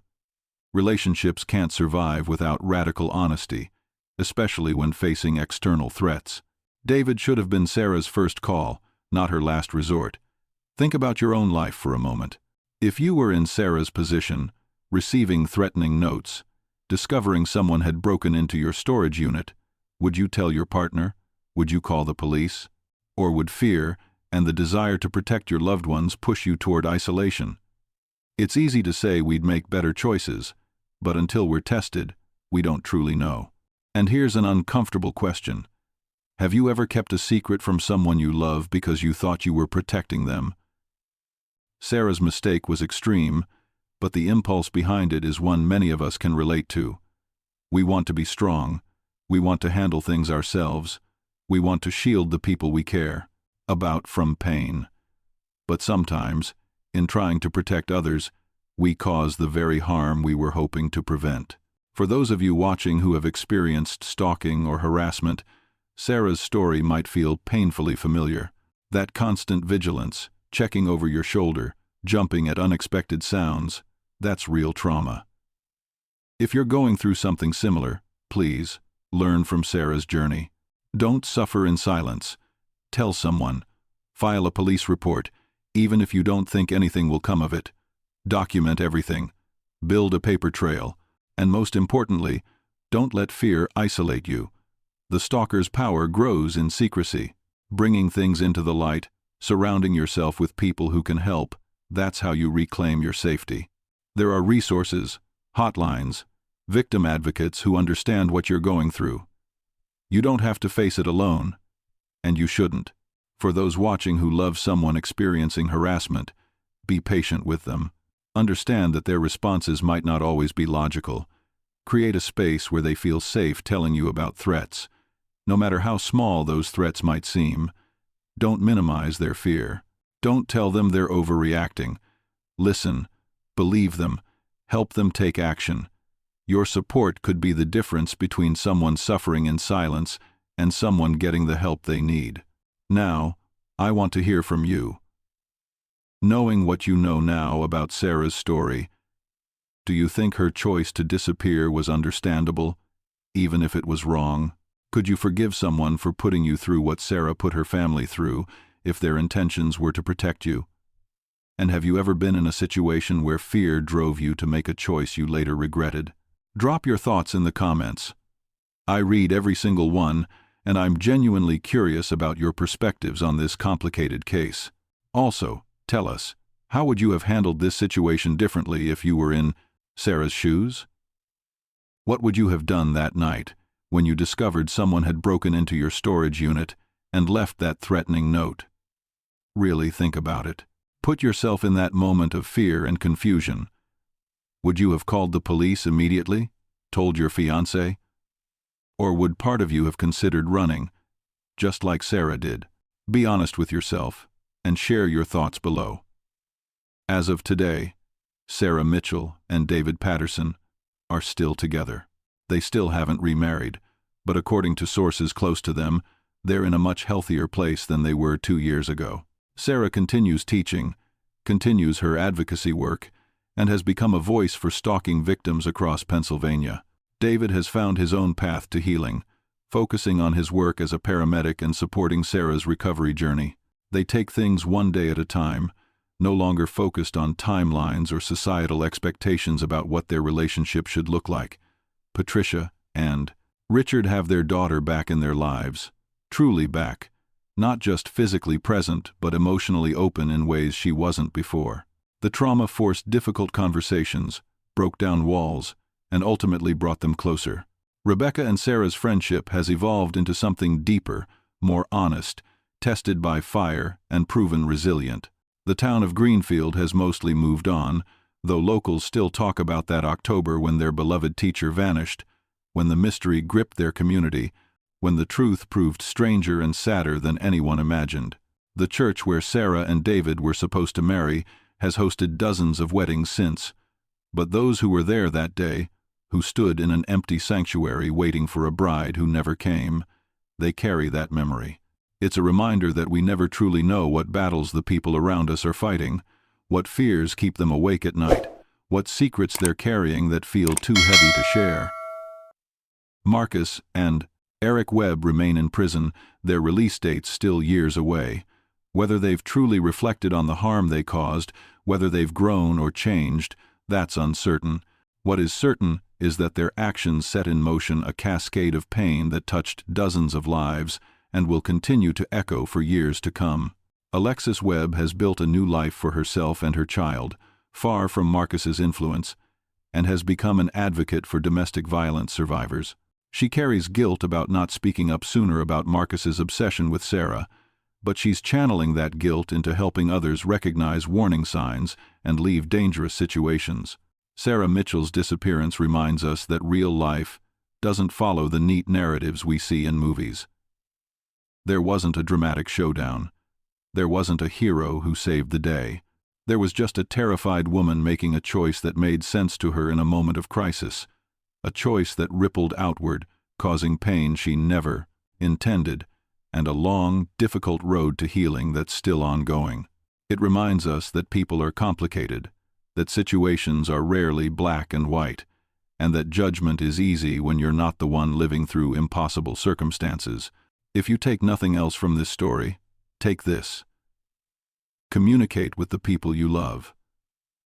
Relationships can't survive without radical honesty, especially when facing external threats. David should have been Sarah's first call, not her last resort. Think about your own life for a moment. If you were in Sarah's position, receiving threatening notes, discovering someone had broken into your storage unit, would you tell your partner? Would you call the police? Or would fear and the desire to protect your loved ones push you toward isolation? It's easy to say we'd make better choices, but until we're tested, we don't truly know. And here's an uncomfortable question. Have you ever kept a secret from someone you love because you thought you were protecting them? Sarah's mistake was extreme, but the impulse behind it is one many of us can relate to. We want to be strong. We want to handle things ourselves. We want to shield the people we care about from pain. But sometimes, in trying to protect others, we cause the very harm we were hoping to prevent. For those of you watching who have experienced stalking or harassment, Sarah's story might feel painfully familiar. That constant vigilance, checking over your shoulder, jumping at unexpected sounds, that's real trauma. If you're going through something similar, please, learn from Sarah's journey. Don't suffer in silence. Tell someone. File a police report, even if you don't think anything will come of it. Document everything. Build a paper trail. And most importantly, don't let fear isolate you. The stalker's power grows in secrecy. Bringing things into the light, surrounding yourself with people who can help, that's how you reclaim your safety. There are resources, hotlines, victim advocates who understand what you're going through. You don't have to face it alone, and you shouldn't. For those watching who love someone experiencing harassment, be patient with them. Understand that their responses might not always be logical. Create a space where they feel safe telling you about threats. No matter how small those threats might seem, don't minimize their fear. Don't tell them they're overreacting. Listen, believe them, help them take action. Your support could be the difference between someone suffering in silence and someone getting the help they need. Now, I want to hear from you. Knowing what you know now about Sarah's story, do you think her choice to disappear was understandable, even if it was wrong? Could you forgive someone for putting you through what Sarah put her family through, if their intentions were to protect you? And have you ever been in a situation where fear drove you to make a choice you later regretted? Drop your thoughts in the comments. I read every single one, and I'm genuinely curious about your perspectives on this complicated case. Also, tell us, how would you have handled this situation differently if you were in Sarah's shoes? What would you have done that night when you discovered someone had broken into your storage unit and left that threatening note? Really think about it. Put yourself in that moment of fear and confusion. Would you have called the police immediately? Told your fiancé? Or would part of you have considered running, just like Sarah did? Be honest with yourself and share your thoughts below. As of today, Sarah Mitchell and David Patterson are still together. They still haven't remarried, but according to sources close to them, they're in a much healthier place than they were 2 years ago. Sarah continues teaching, continues her advocacy work, and has become a voice for stalking victims across Pennsylvania. David has found his own path to healing, focusing on his work as a paramedic and supporting Sarah's recovery journey. They take things one day at a time, no longer focused on timelines or societal expectations about what their relationship should look like. Patricia and Richard have their daughter back in their lives, truly back, not just physically present but emotionally open in ways she wasn't before. The trauma forced difficult conversations, broke down walls, and ultimately brought them closer. Rebecca and Sarah's friendship has evolved into something deeper, more honest, tested by fire and proven resilient. The town of Greenfield has mostly moved on, though locals still talk about that October when their beloved teacher vanished, when the mystery gripped their community, when the truth proved stranger and sadder than anyone imagined. The church where Sarah and David were supposed to marry has hosted dozens of weddings since, but those who were there that day, who stood in an empty sanctuary waiting for a bride who never came, they carry that memory. It's a reminder that we never truly know what battles the people around us are fighting, what fears keep them awake at night, what secrets they're carrying that feel too heavy to share. Marcus and Eric Webb remain in prison, their release dates still years away. Whether they've truly reflected on the harm they caused, whether they've grown or changed, that's uncertain. What is certain is that their actions set in motion a cascade of pain that touched dozens of lives and will continue to echo for years to come. Alexis Webb has built a new life for herself and her child, far from Marcus's influence, and has become an advocate for domestic violence survivors. She carries guilt about not speaking up sooner about Marcus's obsession with Sarah, but she's channeling that guilt into helping others recognize warning signs and leave dangerous situations. Sarah Mitchell's disappearance reminds us that real life doesn't follow the neat narratives we see in movies. There wasn't a dramatic showdown. There wasn't a hero who saved the day. There was just a terrified woman making a choice that made sense to her in a moment of crisis, a choice that rippled outward, causing pain she never intended, and a long, difficult road to healing that's still ongoing. It reminds us that people are complicated, that situations are rarely black and white, and that judgment is easy when you're not the one living through impossible circumstances. If you take nothing else from this story, take this. Communicate with the people you love.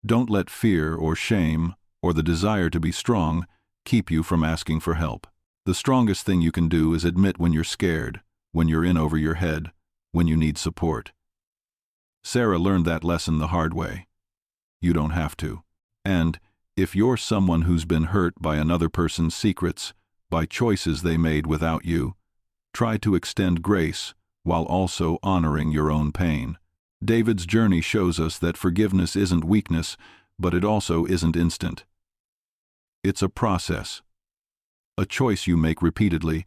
Don't let fear or shame or the desire to be strong keep you from asking for help. The strongest thing you can do is admit when you're scared, when you're in over your head, when you need support. Sarah learned that lesson the hard way. You don't have to. And if you're someone who's been hurt by another person's secrets, by choices they made without you, try to extend grace while also honoring your own pain. David's journey shows us that forgiveness isn't weakness, but it also isn't instant. It's a process, a choice you make repeatedly,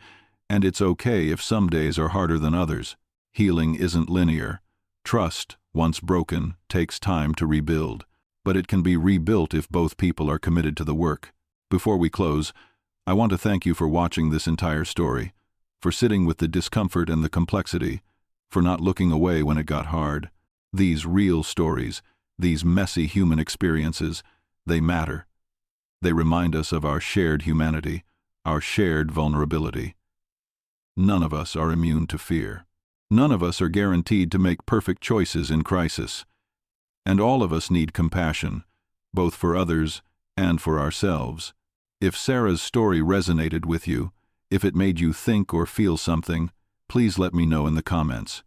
and it's okay if some days are harder than others. Healing isn't linear. Trust, once broken, takes time to rebuild, but it can be rebuilt if both people are committed to the work. Before we close, I want to thank you for watching this entire story, for sitting with the discomfort and the complexity, for not looking away when it got hard. These real stories, these messy human experiences, they matter. They remind us of our shared humanity, our shared vulnerability. None of us are immune to fear. None of us are guaranteed to make perfect choices in crisis. And all of us need compassion, both for others and for ourselves. If Sarah's story resonated with you, if it made you think or feel something, please let me know in the comments.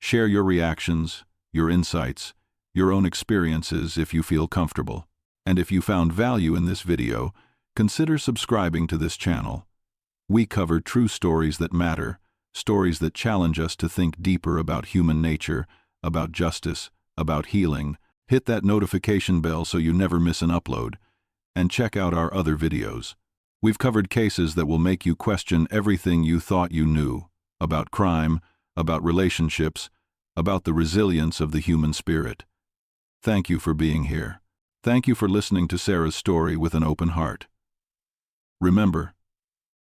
Share your reactions, your insights, your own experiences if you feel comfortable. And if you found value in this video, consider subscribing to this channel. We cover true stories that matter, stories that challenge us to think deeper about human nature, about justice, about healing. Hit that notification bell so you never miss an upload, and check out our other videos. We've covered cases that will make you question everything you thought you knew about crime, about relationships, about the resilience of the human spirit. Thank you for being here. Thank you for listening to Sarah's story with an open heart. Remember,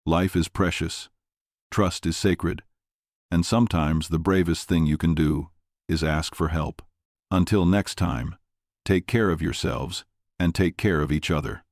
life is precious, trust is sacred, and sometimes the bravest thing you can do is ask for help. Until next time, take care of yourselves and take care of each other.